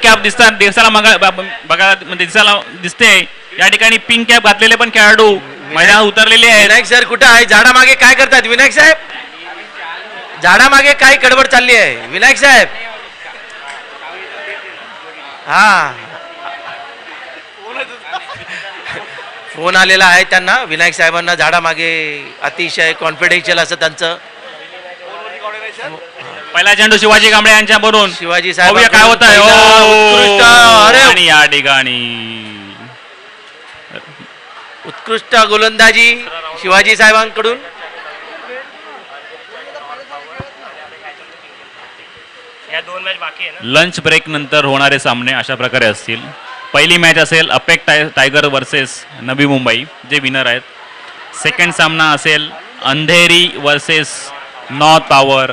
C: कॅप दिसतात दिसायला बघा म्हणजे दिसायला दिसते. या ठिकाणी पिंक कॅप घातलेले पण खेळाडू मैदानात उतरलेले आहेत.
B: विनायक सर कुठे आहे? झाडामागे काय करतात विनायक साहेब? झाडामागे काय गडबड चालली आहे विनायक साहेब? हा फोन आलेला आहे त्यांना, विनायक साहेबांना. झाडामागे अतिशय कॉन्फिडेन्शियल असं त्यांचं.
C: पहिला चेंडू शिवाजी कांबळे यांच्या बरोबर
B: शिवाजी साहेब
C: काय होत आहे.
B: उत्कृष्ट, अरे
C: आणि या ठिकाणी
B: उत्कृष्ट गोलंदाजी शिवाजी साहेबांकडून.
D: या 2 मॅच बाकी आहे ना.
C: लंच ब्रेक नंतर होणारे सामने अशा प्रकारे असतील. पहिली मॅच असेल APEC tiger versus Navi Mumbai, जे विनर आहेत. सेकंड सामना असेल अंधेरी वर्सेस नॉर्थ पॉवर.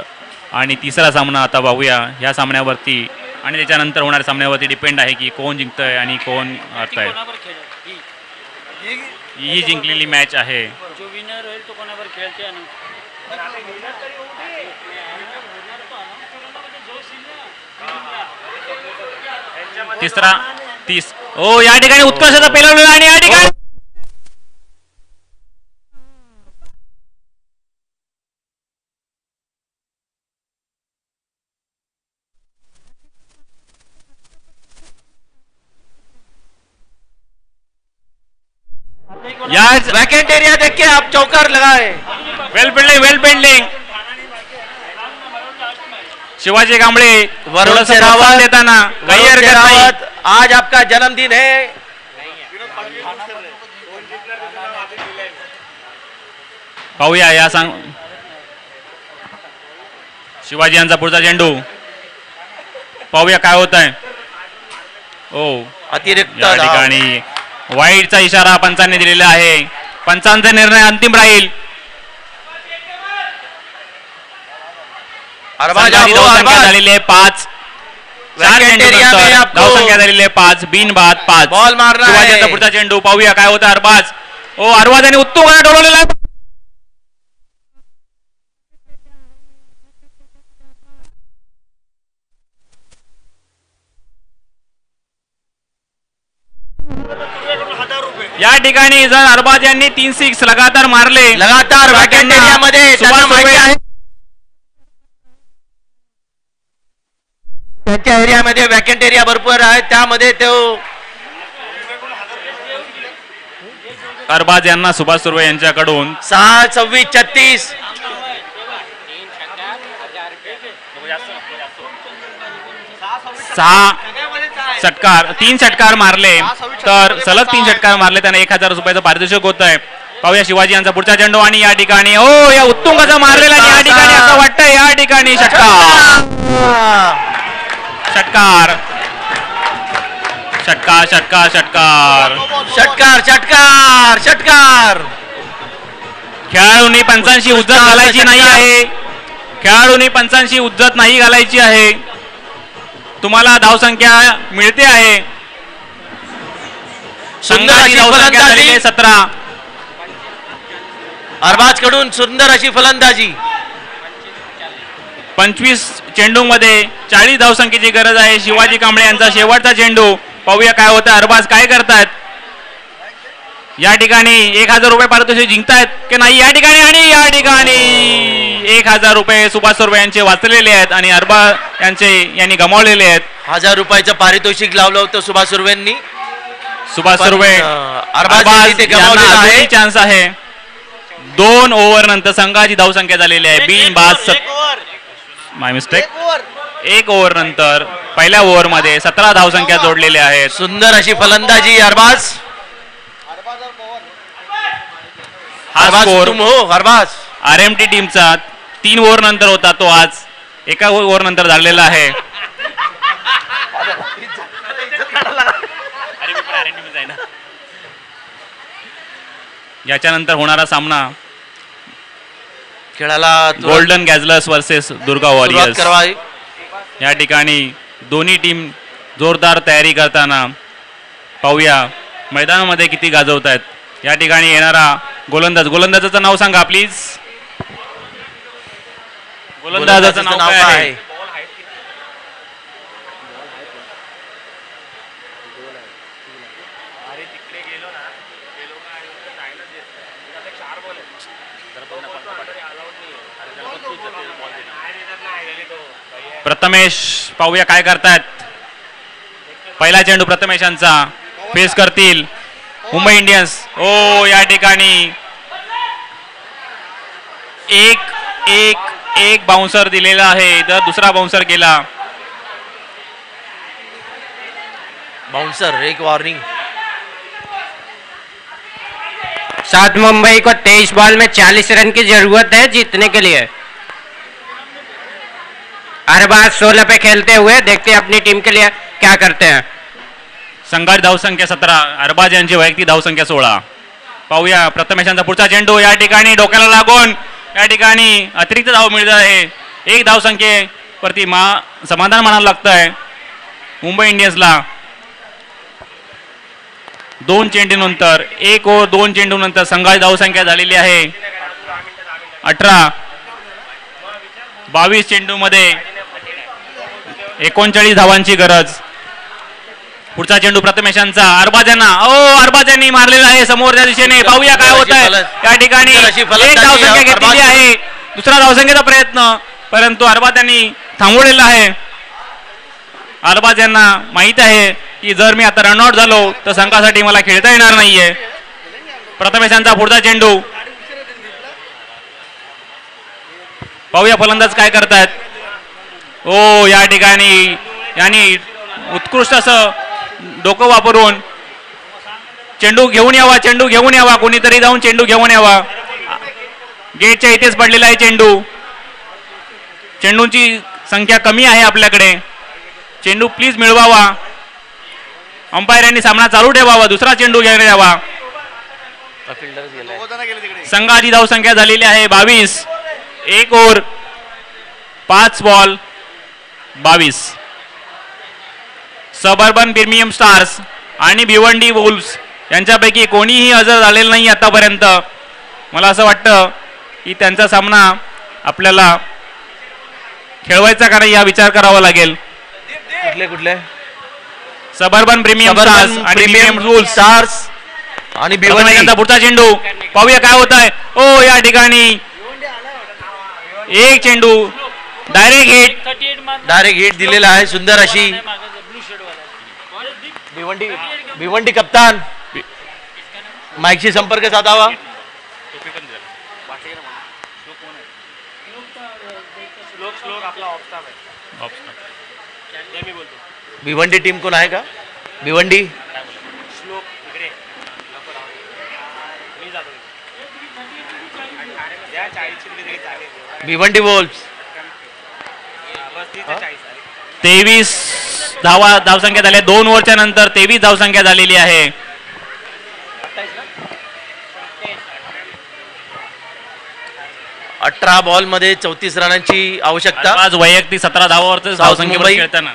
C: आणि तिसरा सामना आता पाहूया. ह्या सामन्यावरती आणि त्याच्यानंतर होणाऱ्या सामन्यावरती डिपेंड आहे की कोण जिंकतंय आणि कोण हरतंय. ही जिंकलेली मॅच आहे.
E: जो विनर होईल तो कोणावर खेळते ना.
C: तिसरा या ठिकाणी उत्कर्षाचा पेलवलेला आणि या ठिकाणी या
B: वैकेंट एरिया देख के आप चौकार लगाए.
C: वेल बिल्डिंग शिवाजी कांबळे
B: वरुण
C: थोडंसं
B: शेरावत
C: प्रोत्साहन देताना काही
B: वरुण
C: हरकत नाही.
B: शेरावत, आज आपका जन्मदिन है.
C: पाहूया या सांग शिवाजी यांचा पुढचा चेंडू. पाहूया काय होत आहे.
B: अतिरिक्त
C: या
B: धाव.
C: ठिकाणी वाईटचा इशारा पंचांनी दिलेला आहे. पंचांचा निर्णय अंतिम राहील. संघाची धावसंख्या झालेली आहे 5. 4 चेंडूनंतर धावसंख्या झालेली आहे 5. बिनबाद 5.
B: बॉल मारना
C: शिवाजी यांचा
B: है.
C: पुढचा चेंडू. पाहूया काय होतं. अरबाज यांनी उत्तम डोलवलेला आहे. या ठिकाणी जर अरबाज यांनी 3 6 लगातार मारले
B: लगातार वैकेंट एरिया मध्ये त्यांना माहिती आहे. त्यांच्या एरियामध्ये वॅकेंट एरिया भरपूर आहे, त्यामध्ये तो
C: अरबाज यांना सुभाष सुर्वे यांच्याकडून
B: 6 26 36
C: तीन षटकार मारले तर सलग 3 षटकार मारले त्यांना 1000 रुपयाचं पारितोषिक होत आहे. पाहूया शिवाजी यांचा पुढचा चेंडू आणि या ठिकाणी या उत्तुंगाचा मारलेला आणि या ठिकाणी असं वाटतं या ठिकाणी षटकार षटकार षटकार षटकार षटकार
B: षटकार षटकार षटकार.
C: खेळाडूंनी पंचांशी उज्जत घालायची नाही आहे. खेळाडूंनी पंचांशी उज्जत नाही घालायची आहे. तुम्हाला धावसंख्या मिळते आहे. संघाची धावसंख्या झालेली आहे 17.
B: अरबाज कडून सुंदर अशी फलंदाजी.
C: 25 चेंडूमध्ये 40 धावसंख्येची गरज आहे. शिवाजी कांबळे यांचा शेवटचा चेंडू. पाहूया काय होतं. अरबाज काय करतात या ठिकाणी. 1000 रुपये पारितोषिक जिंकतायत की नाही या ठिकाणी. आणि या ठिकाणी 1000 रुपये सुभाष सुर्वे यांचे वाचलेले आहेत आणि अरबाज यांनी गमावलेले आहेत.
B: 1000 रुपयाचं पारितोषिक लावलं होतं सुभाष सुर्वेंनी.
C: सुभाष सुर्वे
B: अरबाज
C: अजूनही चान्स आहे. 2 ओव्हर नंतर संघाची धावसंख्या झालेली आहे बिनबाद. माय मिस्टेक. 1 ओव्हर नंतर पहिल्या ओव्हर मध्ये 17 धावसंख्या जोडलेल्या आहेत.
B: सुंदर अशी फलंदाजी अरबाज.
C: हा स्कोर
B: अरबाज
C: आरएमटी टीमचा 3 ओव्हर नंतर होता, तो आज 1 ओव्हर नंतर झालेला आहे. याच्यानंतर होणारा सामना
B: खेळाला
C: golden guzzlers versus Durga warriors. या ठिकाणी दोन्ही टीम जोरदार तयारी करताना पाहूया मैदानामध्ये किती गाजवत आहेत. या ठिकाणी येणारा गोलंदाजाचं नाव सांगा प्लीज. गोलंदाजाचं नाव काय आहे. प्रथमेश पाहूया काय करतायत. पहिला चेंडू प्रथमेशांचा फेस करतील मुंबई इंडियन्स. ओ या ठिकाणी एक बाउन्सर दिलेला आहे, तर दुसरा बाउन्सर गेला.
B: बाउंसर, एक वार्निंग.
G: साथ मुंबई को 23 बॉल में 40 रन की जरूरत है जीतने के लिए. अरबाज 16 पे खेलते हुए देखते हैं अपनी टीम के लिए क्या करते हैं.
C: संघाची धावसंख्या 17, अरबाज यांची वैयक्तिक धावसंख्या 16. पाहूया प्रथमेशांचा पुढचा चेंडू या ठिकाणी डोक्याला लागून या ठिकाणी अतिरिक्त धाव मिळत आहे. एक धावसंख्येवरती समाधान मानावं लागतंय मुंबई इंडियन्सला. 2 चेंडूनंतर 1 ओव्हर 2 चेंडूनंतर संघाची धावसंख्या झालेली आहे 18. 22 चेंडूमध्ये 39 धावांची गरज. पुढचा चेंडू प्रथमेशांचा अरबाजांना. अरबाजांनी मारलेला आहे समोरच्या दिशेने. पाहूया काय होत आहे या ठिकाणी. एक धावसंख्या घेतलेली आहे, दुसरा धावसंख्येचा प्रयत्न, परंतु अरबाजांनी थांबवलेला आहे. अरबाज यांना माहित आहे की जर मी आता रनआउट झालो तर संघासाठी मला खेळता येणार नाहीये. प्रथमेशांचा पुढचा चेंडू. पाहूया फलंदाज काय करतायत. या ठिकाणी यांनी उत्कृष्ट असं डोकं वापरून चेंडू घेऊन यावा, कोणीतरी जाऊन चेंडू घेऊन यावा. गेटच्या इथेच पडलेला आहे चेंडू. चेंडूंची संख्या कमी आहे आपल्याकडे. चेंडू प्लीज मिळवावा. अंपायर यांनी सामना चालू ठेवावा, दुसरा चेंडू घेऊन यावा. संघाची धावसंख्या झालेली आहे 22. 1 over 5 ball 22. Suburban premium stars आणि भिवंडी वुल्फ्स यांच्यापैकी कोणीही हजर झालेलं नाही आतापर्यंत. मला असं वाटतं की त्यांचा सामना आपल्याला खेळवायचा का नाही हा विचार करावा लागेल.
B: कुठले
C: सबर्बन प्रीमियम स्टार्स आणि प्रीमियम वुल्फ्स
B: स्टार्स आणि भिवंडी.
C: पुढचा चेंडू पाहूया काय होत आहे. या ठिकाणी एक चेंडू
B: डायरेक्ट हिट दिलेला आहे. सुंदर अशी भिवंडी कप्तान माईकशी संपर्क साधावा. भिवंडी टीम कोण आहे का? भिवंडी भिवंडी वोल्फ्स
C: 23 धावसंख्या झाल्या 2 ओव्हरच्या नंतर 23 धावसंख्या झालेली आहे.
B: अठरा बॉल मध्ये 34 रनांची आवश्यकता.
C: आज वैयक्तिक 17 धावावर धावसंख्येवर खेळताना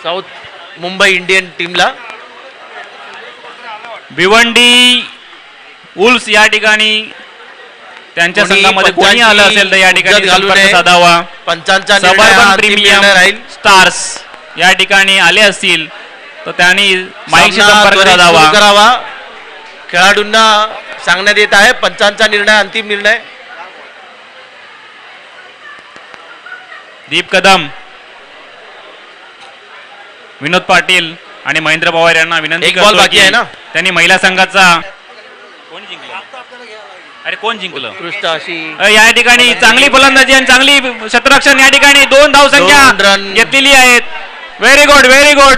B: साऊथ मुंबई इंडियन टीमला
C: भिवंडी वुल्फ्स या ठिकाणी त्यांच्या संघामध्ये कोणी आलं असेल तर या ठिकाणी संपर्क साधावा.
B: पंचांचा
C: सबर्बन प्रीमियम स्टार्स या ठिकाणी आले असतील तर त्यांनी माईकशी संपर्क साधावा
B: करावा. खेळाडूंना सांगण्यात येत आहे पंचांचा निर्णय अंतिम निर्णय.
C: दीप कदम, विनोद पाटील आणि महेंद्र पवार यांना विनंती
B: बॉल बाकी आहे ना.
C: त्यांनी महिला संघाचा कोण जिंकलं
B: उत्कृष्ट अशी
C: या ठिकाणी चांगली फलंदाजी आणि चांगली क्षेत्ररक्षण या ठिकाणी 2 धावसंख्या घेतलेली आहेत. व्हेरी गुड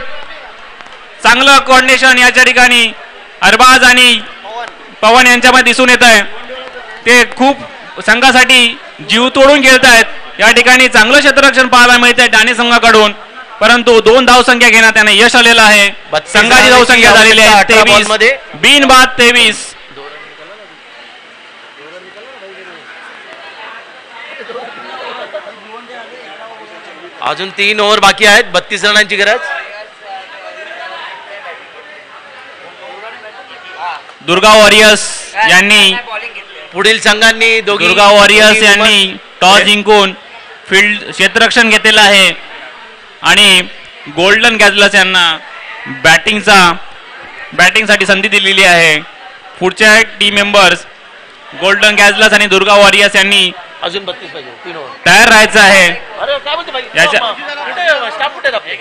C: चांगलं कॉर्डिनेशन याच्या ठिकाणी अरबाज आणि पवन यांच्यामध्ये दिसून येत आहे. ते खूप संघासाठी जीव तोडून खेळत आहेत. या ठिकाणी चांगलं क्षेत्ररक्षण पाहायला मिळत आहे ठाणे संघाकडून, परंतु 2 धावसंख्या घेण्यात त्यांना यश आलेलं आहे. संघाची धावसंख्या झालेली आहे 23 बिनबाद 23.
B: अजून 3 ओव्हर बाकी आहेत. 32 रनांची गरज.
C: दुर्गा वॉरियर्स यांनी
B: पुढील संघांनी
C: दुर्गा वॉरियर्स यांनी टॉस जिंकून फील्ड क्षेत्ररक्षण घेतलेलं आहे आणि गोल्डन गॅझलस यांना बॅटिंगसाठी संधी दिलेली आहे. पुढच्या टीम मेंबर्स गोल्डन गॅझलस आणि दुर्गा वॉरियर्स यांनी
B: अजून 32 पाहिजे 3 ओव्हर.
C: तयार राहायचं आहे.
B: अरे काय म्हणते भाई
C: याच्या-
B: स्टाफ कुठे आहेत आपले?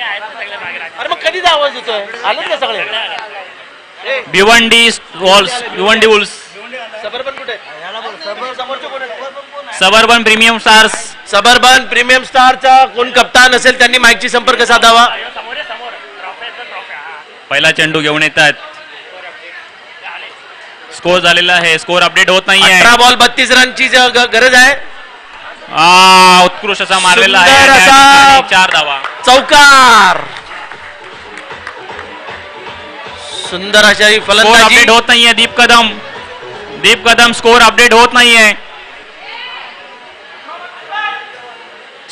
B: अरे मग कधीचा आवाज येतोय? आलेत का सगळे?
C: भिवंडी वुल्स,
B: सबर्बन कुठे आहेत? समोरचे कोण आहेत?
C: Suburban premium stars.
B: Suburban premium स्टारचा कोण कप्तान असेल त्यांनी माईकची संपर्क साधावा.
C: पहिला चेंडू घेऊन येतात. स्कोर झालेला आहे, स्कोर अपडेट होत नाहीये.
B: 18 बॉल 32 रनची गरज आहे.
C: उत्कृष्ट असा मारलेला
B: सुंदर
C: आहे
B: असा
C: 4 धावा.
B: चौकार. सुंदर अशा ही
C: स्कोर
B: फलंदाजी.
C: अपडेट होत नाहीये. दीप कदम स्कोर अपडेट होत नाहीये.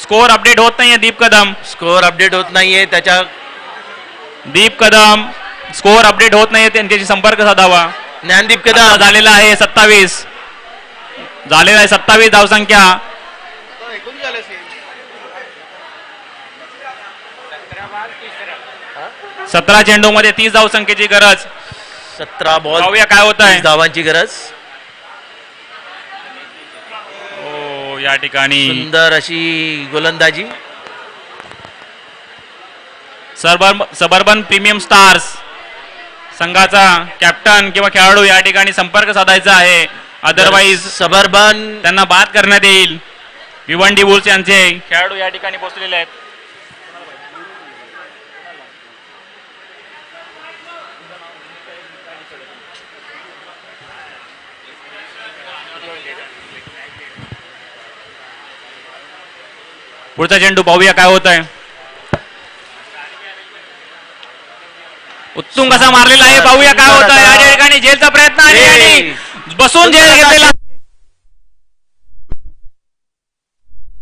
C: स्कोर अपडेट होत नाहीये. दीप कदम
B: त्याच्या
C: दीप कदम स्कोर अपडेट होत नाहीये. त्यांच्याशी संपर्क साधावा.
B: ज्ञानदीप
C: आता
B: कदम
C: झालेला आहे 27. झालेला आहे 27 धावसंख्या. 17 चेंडू मध्ये 30 धावसंख्येची गरज.
B: 17 बॉल
C: पाहूया काय होत आहे.
B: 30 धावांची गरज.
C: या ठिकाणी
B: सुंदर अशी गोलंदाजी.
C: सबर्बन प्रीमियम स्टार्स संघाचा कॅप्टन किंवा खेळाडू या ठिकाणी संपर्क साधायचा आहे. अदरवाईज
B: सबर्बन
C: त्यांना बाद करण्यात येईल. भिवंडी बुल्स यांचे खेळाडू या ठिकाणी पोहोचलेले आहेत. पुढचा चेंडू पाहूया काय होत आहे. उत्तुंग असा मारलेला आहे. पाहूया काय होत आहे. या ठिकाणी झेलचा प्रयत्न आणि बसून झेल घेतलेला.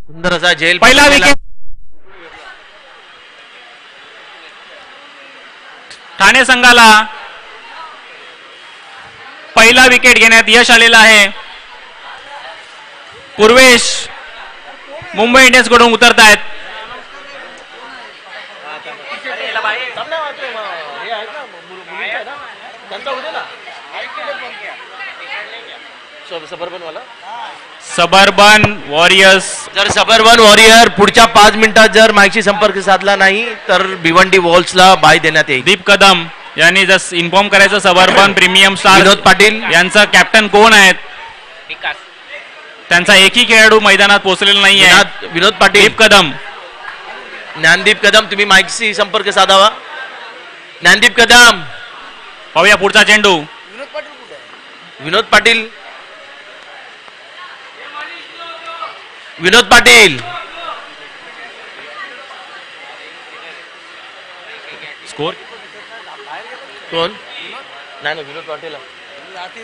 B: सुंदर असा झेल.
C: पहिला विकेट ठाणे संघाला पहिला विकेट घेण्यात यश आलेलं आहे. पूर्वेश मुंबई इंडियन्स कडून उतरतायत. Suburban warriors.
B: जर सबर्बन वॉरियर पुढच्या 5 मिनिटात जर माईकशी संपर्क साधला नाही तर भिवंडी वॉल्सला बाय देण्यात येईल.
C: दीप कदम यांनी जर इन्फॉर्म करायचं suburban premium star
B: Vinod Patil
C: यांचा कॅप्टन कोण आहेत. त्यांचा एकही खेळाडू मैदानात पोहोचलेला नाहीये.
B: विनोद पाटील.
C: दीप कदम.
B: ज्ञानदीप कदम तुम्ही माईकशी संपर्क साधावा. ज्ञानदीप कदम.
C: पाहूया पुढचा चेंडू.
B: विनोद पाटील. विनोद पाटील.
C: स्कोर
B: कोण? नाही विनोद पाटील.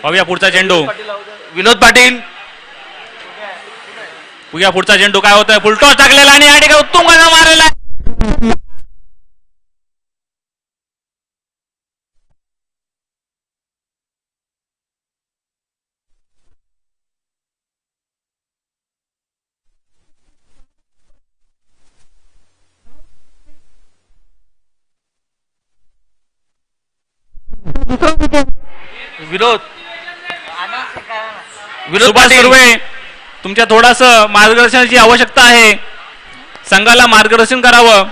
C: पाहूया पुढचा चेंडू.
B: विनोद पाटील.
C: बघूया पुढचा चेंडू काय होतोय. फुलटॉस टाकलेला आणि या ठिकाणी उत्तुंग असा मारलेला.
B: विनोद.
C: सुभाष सुर्वे तुमच्या थोडस मार्गदर्शनाची आवश्यकता आहे. संघाला मार्गदर्शन करावं.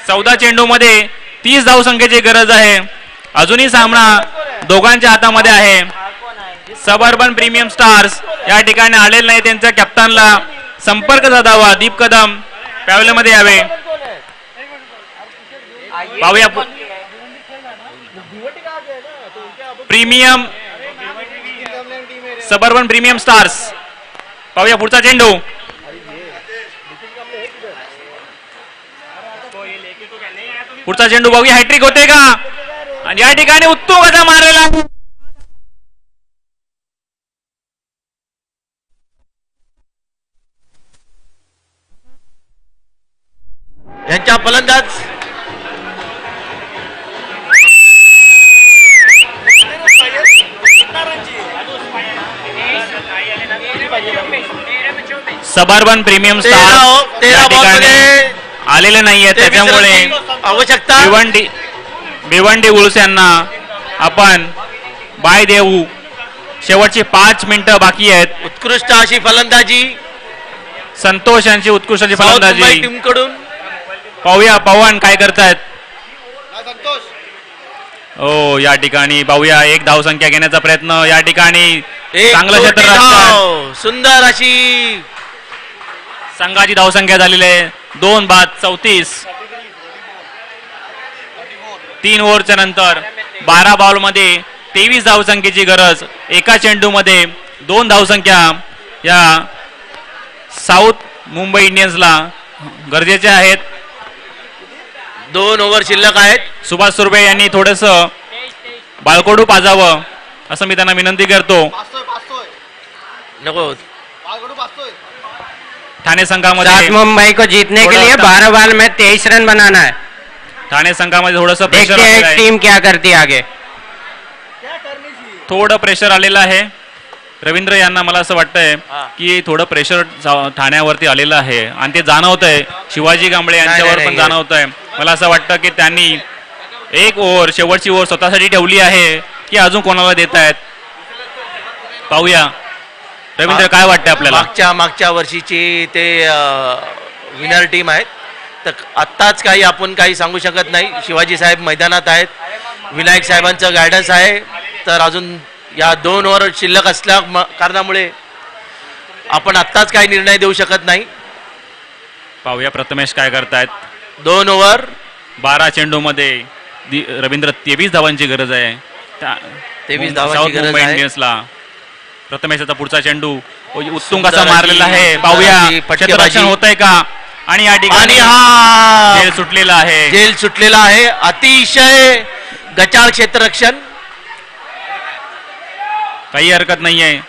C: चौदा चेंडू मध्ये 30 धावसंख्येची गरज आहे. अजूनही सामना दोघांच्या हातामध्ये आहे. सबर्बन प्रीमियम स्टार्स या ठिकाणी आलेले नाही. त्यांच्या कॅप्टनला संपर्क साधावा. दीप कदम पॅव्हलियनमध्ये यावे. पाहूया प्रीमियम सबर्बन प्रीमियम स्टार्स. पाहूया पुढचा चेंडू. पुढचा चेंडू बघूया हॅट्रिक होते का. आणि या ठिकाणी उत्तुंग असा मारलेला.
B: यांच्या फलंदाज
C: सबर्बन प्रीमियम स्टार
B: 13 बॉल मध्ये
C: आलेले नाहीये. त्याच्यामुळे
B: आवश्यकता.
C: भिवंडी बुल्स यांना आपण बाय देऊ. शेवटची 5 मिनिटं बाकी आहेत.
B: उत्कृष्ट अशी फलंदाजी
C: संतोष यांची उत्कृष्ट अशी
B: साऊथ मुंबई
C: फलंदाजी.
B: टीम कडून.
C: पाहूया पवन काय करतायत. हो या ठिकाणी पाहूया एक धाव संख्या घेण्याचा प्रयत्न या ठिकाणी.
B: एक
C: चांगलं
B: जोरदार
C: क्षेत्ररक्षण.
B: धाव. सुंदर अशी
C: संघाची धावसंख्या झालेली आहे 2-34. 3 ओव्हरच्या नंतर 12 बॉलमध्ये 23 धावसंख्येची गरज. एका चेंडूमध्ये 2 धावसंख्या या साऊथ मुंबई इंडियन्सला गरजेच्या आहेत.
B: 2 ओव्हर शिल्लक आहेत.
C: सुभाष सुर्वे यांनी थोडस बाळकोडू पाजावं असं मी त्यांना विनंती करतो.
B: नको.
C: ठाणे
G: साउथ
C: संघामध्ये
G: मुंबई को जीतने के लिए 12 बॉल में 23 रन बनाना है.
C: ठाणे संघामध्ये थोडस
G: देखते
C: प्रेशर
G: हैं
C: आलेलं आहे.
G: टीम क्या करती है आगे.
C: थोडं प्रेशर आलेलं आहे. रवींद्र यांना मला असं वाटतंय की थोडं प्रेशर ठाण्यावरती आलेलं आहे आणि ते जाणवतंय. शिवाजी कांबळे यांच्यावर
B: नाही,
C: पण
B: नाही.
C: जाणवतंय. मला असं वाटतं की त्यांनी एक ओव्हर शेवटची ओव्हर स्वतःसाठी ठेवली आहे की अजून कोणाला देत आहेत. पाहूया रवींद्र काय वाटतं आपल्याला.
B: मागच्या वर्षीची ते विनर टीम आहेत. तर आत्ताच आपण काही सांगू शकत नाही. शिवाजी साहेब मैदानात आहेत. विनायक साहेबांचं गायडन्स आहे. तर अजून या 2 ओव्हर शिल्लक असल्या कारणामुळे आपण आत्ताच काही निर्णय देऊ शकत नाही.
C: पाहूया प्रथमेश काय करतायत.
B: 2 ओव्हर
C: 12 चेंडूमध्ये रवींद्र 23 धावांची गरज आहे.
B: 23 धावांची
C: साऊथ
B: गरज
C: मुंबई
B: आहे.
C: इंडियन्सला. प्रथमेशचा पुढचा चेंडू उत्तुंग
B: सुंदर
C: असा मारलेला
B: अशी
C: आहे. पाहूया
B: सुंदर अशी फटकेबाजी.
C: क्षेत्ररक्षण होतंय का. आणि या
B: आणि
C: ठिकाणी
B: हा
C: झेल सुटलेला आहे.
B: जेल सुटलेला आहे. अतिशय गचाळ क्षेत्ररक्षण.
C: काही हरकत नाहीये.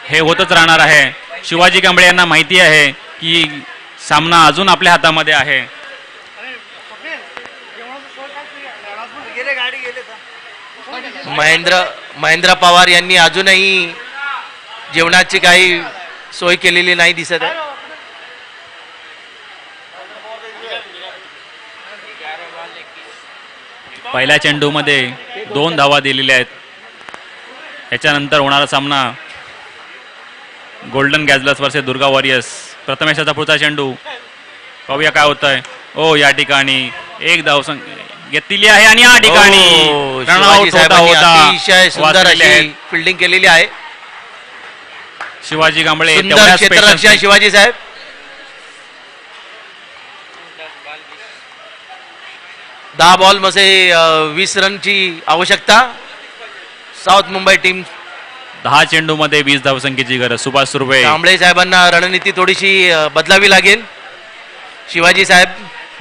C: हे होतच राहणार आहे. शिवाजी कांबळे यांना माहिती आहे की सामना अजून आपल्या हातामध्ये आहे.
B: महेंद्र पवार यांनी अजूनही जेवणाची काही सोय केलेली नाही दिसत आहे.
C: पहिल्या चेंडूमध्ये 2 धावा दिलेल्या आहेत. याच्यानंतर होणारा सामना golden guzzlers versus Durga warriors. प्रथमेशाचा पुढचा चेंडू पाहूया काय होत आहे. ओ या ठिकाणी एक धाव घेतलेली आहे आणि या ठिकाणी
B: हो,
C: रन
B: शिवाजी
C: आउट होता
B: साहेबांनी
C: होता
B: अतिशय सुंदर
C: वाचलेले आहेत.
B: अशी फिल्डिंग केलेली आहे.
C: शिवाजी कांबळे
B: सुंदर
C: तेवढ्याच
B: क्षेत्ररक्षण
C: patience-
B: शिवाजी साहेब. 10 बॉल मध्ये 20 रनची आवश्यकता. साऊथ मुंबई टीम
C: 10 चेंडूमध्ये 20 धावसंख्येची गरज. सुभाष सुर्वे
B: कांबळे साहेबांना रणनीती थोडीशी बदलावी लागेल. शिवाजी साहेब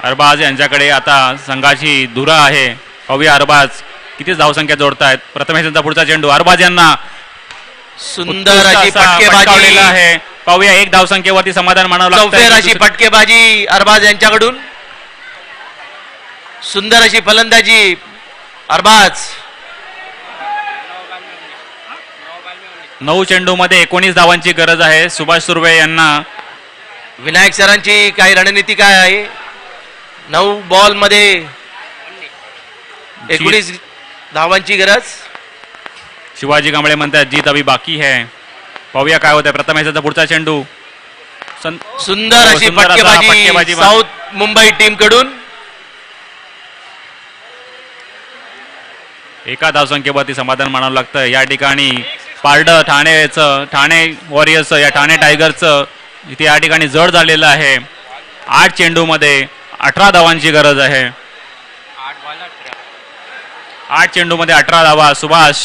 C: अरबाज यांच्याकडे आता संघाची धुरा आहे. पाहूया अरबाज किती धावसंख्या जोडतायत. प्रथमेशांचा पुढचा चेंडू अरबाज यांना
B: सुंदर
C: उत्कृष्ट
B: अशी
C: असा
B: फटकेबाजी.
C: फटकावलेला आहे. पाहूया एक धावसंख्येवरती समाधान मानावं
B: चौफेर
C: लागतं.
B: अशी फटकेबाजी अरबाज यांच्याकडून. सुंदर अशी फलंदाजी अरबाज.
C: 9 चेंडूमध्ये 19 धावांची गरज आहे. सुभाष सुर्वे यांना
B: विनायक सरांची काही रणनीती काय आहे. 9 बॉल मध्ये 19 धावांची गरज.
C: शिवाजी कांबळे म्हणतात जीत अभी बाकी है. पाहूया काय होतंय. प्रथमेशाचा पुढचा चेंडू
B: सुंदर अशी
C: सुंदर असा
B: फटकेबाजी
C: फटकेबाजी.
B: साऊथ मुंबई टीम कडून.
C: एका धावसंख्येवरती समाधान मानावं लागतं. या ठिकाणी पारडं ठाणे वॉरियर्सचं या ठाणे टायगरचं इथे या ठिकाणी जड झालेलं आहे. 8 चेंडूमध्ये 18 धावांची गरज आहे. 8 चेंडूमध्ये 18 धावा. सुभाष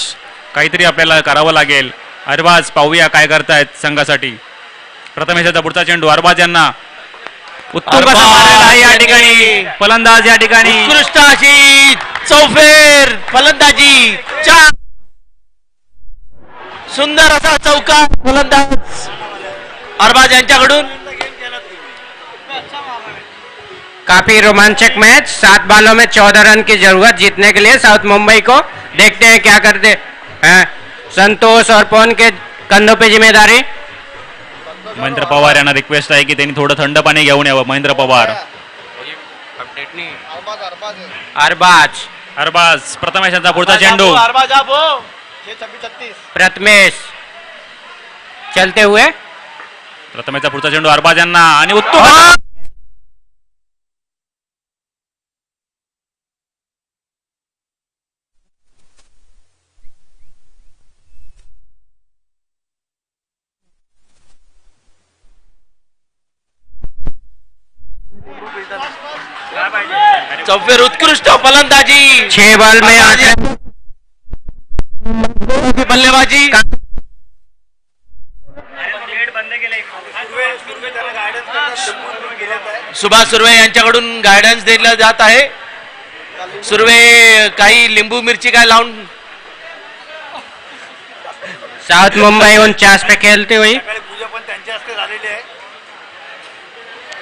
C: काहीतरी आपल्याला करावं लागेल. अरबाज पाहूया काय करतायत संघासाठी. प्रथमेशाचा पुढचा चेंडू अरबाज यांना उत्तम कसा मारलेला आहे. या ठिकाणी फलंदाज या ठिकाणी
B: उत्कृष्ट अशी चौफेर फलंदाजी. सुंदर असा चौका फलंदाज अरबाज यांच्याकडून.
G: काफी रोमांचक मैच. 7 बॉलों में 14 रन की जरूरत जीतने के लिए साउथ मुंबई को. देखते हैं क्या करते हैं. संतोष और पवन के कंधों पे जिम्मेदारी.
C: महेंद्र पवार यांना रिक्वेस्ट आहे की त्यांनी थोडं थंड पाणी घेऊन यावं. महेंद्र पवार
G: अरबाज
C: अरबाज प्रथमेश यांचा पुढचा चेंडू
G: प्रथमेश चलते हुए
C: प्रथमेशचा पुढचा चेंडू अरबाज यांना आणि उत्तम
B: चौफेर उत्कृष्ट फलंदाजी
G: 6 बॉल में 8
B: बल्लेबाजी सुभाष सुर्वे यांच्याकडून गायडन्स दिला जात आहे. सुर्वे काही लिंबू मिरची काय लावून
G: साउथ मुंबई 49 पे खेलती हुई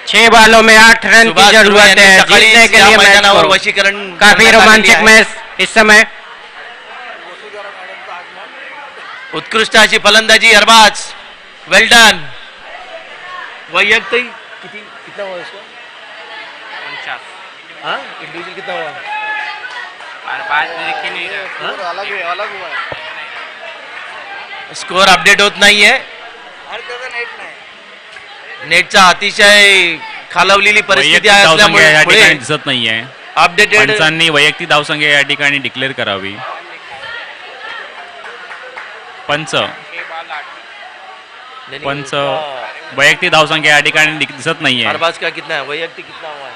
G: 6 बॉलों में 8 रन की
B: सुभाष सुर्वे
G: जरूरत
B: यांनी
G: है
B: सकाळी
G: जीतने के
B: या
G: लिए मैच
B: मैदानावर
G: को.
B: वशीकरण
G: काफी
B: करण्यात आलेली
G: रोमांचक
B: आहे.
G: मैच इस समय.
B: उत्कृष्ट अशी फलंदाजी अरबाज वेल डन. वैयक्तिक कितना हुआ इसका?
G: 49.
B: हाँ इंडिविजुअल कितना हुआ?
G: अरबाज दिख ही नहीं रहा.
F: अलग हुआ है.
B: स्कोअर अपडेट होत नाहीये. नेटचा अतिशय खालवलेली परिस्थिती
C: वैयक्तिक
B: आहे
C: धावसंख्या या ठिकाणी
B: असल्यामुळे
C: दिसत नाहीये.
B: अपडेटेड
C: पंचांनी वैयक्तिक धावसंख्या या ठिकाणी डिक्लेअर करावी. पंच वैयक्तिक धावसंख्या या ठिकाणी दिसत नाहीये.
B: अरबाज का कितना है? वैयक्तिक कितना हुआ है?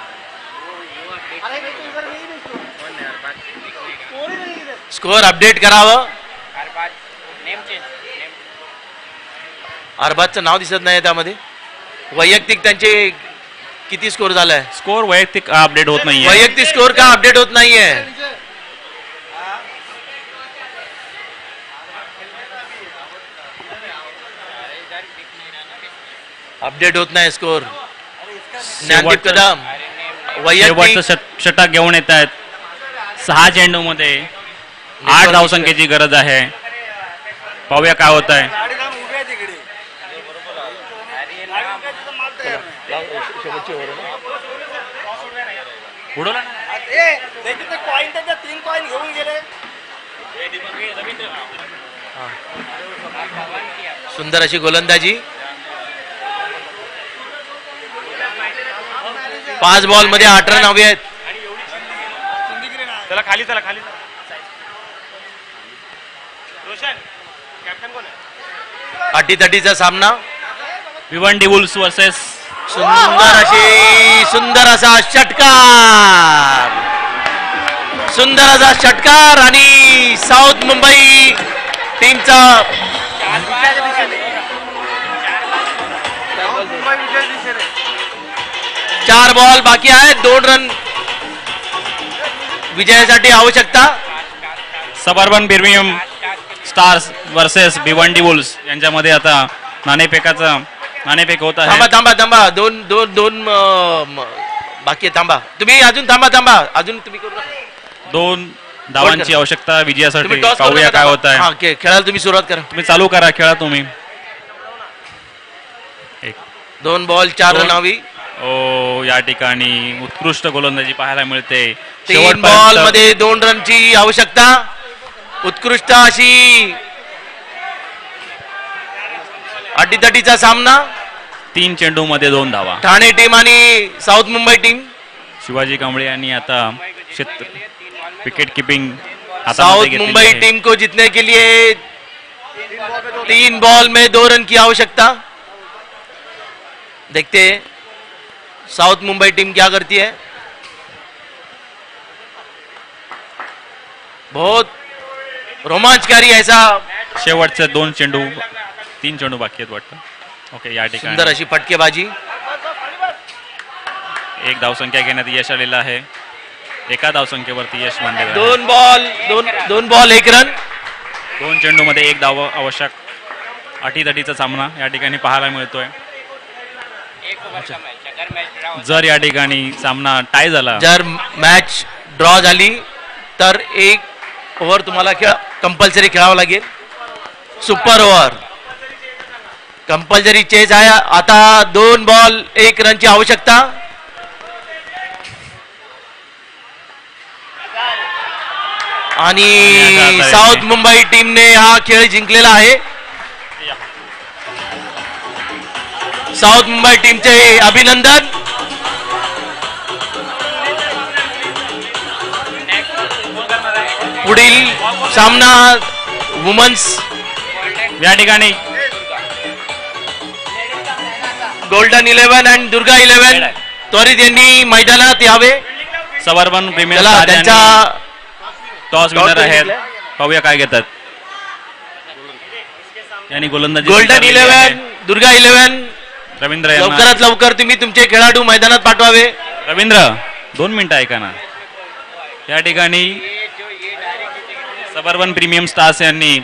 B: स्कोअर अपडेट करावं. अरबाजचं नाव दिसत नाही त्यामध्ये. वैयक्तिक त्यांचे किती स्कोअर झालाय?
C: स्कोर वैयक्तिक अपडेट होत नाहीये.
B: वैयक्तिक स्कोअर का अपडेट होत नाहीये? अपडेट होत नाही स्कोअर. ज्ञानदीप कदम वैयक्तिक
C: शेवटचं षटक घेऊन येत आहेत. 6 चेंडू मध्ये 8 धावसंख्येची गरज आहे. पाहूया काय होत आहे. उडवला ना.
B: सुंदर अशी गोलंदाजी. 5 बॉल मध्ये 8 रन हवे आहेत.
D: चला खाली चला खाली चला. रोशन कॅप्टन कोण आहे?
B: अटीतटीचा सामना.
C: भिवंडी बुल्स वर्सेस
B: सुंदर असा षटकार. सुंदर असा षटकार आणि साऊथ मुंबई टीमचा 4 बॉल बाकी आहेत. 2 रन विजयासाठी आवश्यकता.
C: Suburban Birmingham stars versus Bhiwandi bulls यांच्यामध्ये आता नाणेफेक होत आहे.
B: थांबा. दोन बाकी आहे. थांबा तुम्ही अजून थांबा अजून तुम्ही करू नका.
C: 2 धावांची आवश्यकता विजयासाठी.
B: तुम्ही टॉस करू
C: पाहूया
B: नका.
C: काय होत आहे.
B: हा, खेळायला तुम्ही सुरुवात करा.
C: तुम्ही चालू करा, खेळा तुम्ही.
B: 2 बॉल 4 रन हवी.
C: ओ या ठिकाणी उत्कृष्ट गोलंदाजी पाहायला मिळते.
B: 3 बॉल मध्ये 2 रनची आवश्यकता. उत्कृष्ट अशी अटीतटीचा सामना.
C: 3 चेंडू मध्ये 2 धावा.
B: ठाणे टीम आणि साऊथ मुंबई टीम.
C: शिवाजी कांबळे यांनी आता wicket keeping
B: south Mumbai team को जीतने के लिए 3 बॉल में 2 रन की आवश्यकता. देखते हैं साउथ मुंबई टीम क्या करती है. बहुत रोमांचकारी ऐसा
C: शेवटचे 3 चेंडू बाकी आहेत वाटतं. ओके या ठिकाणी
B: सुंदर अशी फटकेबाजी.
C: 1 धावसंख्या घेण्यात यश आलेलं आहे. एका धावसंख्येवरती यश मानले.
B: 2 बॉल 1 रन.
C: 2 चेंडू मध्ये 1 धाव आवश्यक. अटीतटीचा सामना या ठिकाणी पाहायला मिळतोय. जर या ठिकाणी सामना टाय झाला,
B: जर मॅच ड्रॉ झाली तर 1 ओव्हर तुम्हाला कंपल्सरी खेळावं लागेल. सुपर ओव्हर कंपल्सरी चेस आहे. आता 2 बॉल 1 रनची आवश्यकता. आणि साऊथ मुंबई टीमने हा खेळ जिंकलेला आहे. साऊथ मुंबई टीमचे अभिनंदन. पुढील सामना वुमन्स
C: या ठिकाणी
B: गोल्डन 11 आणि दुर्गा 11 त्वरित यांनी मैदानात यावे.
C: सबर्बन प्रीमियर
B: चला त्यांच्या
C: टॉस विनर
B: टॉस
C: आहेत.
B: जिंकलाय.
C: पाहूया काय घेतात. यांनी गोलंदाजी
B: गोल्डन
C: स्वीकारलेली आहे.
B: 11 दुर्गा 11
C: रवींद्र यांना
B: लवकरात लवकर तुम्ही तुमचे खेळाडू मैदानात पाठवावे.
C: रवींद्र 2 मिनिटं ऐका ना. या ठिकाणी सबर्बन प्रीमियम स्टार्स यांनी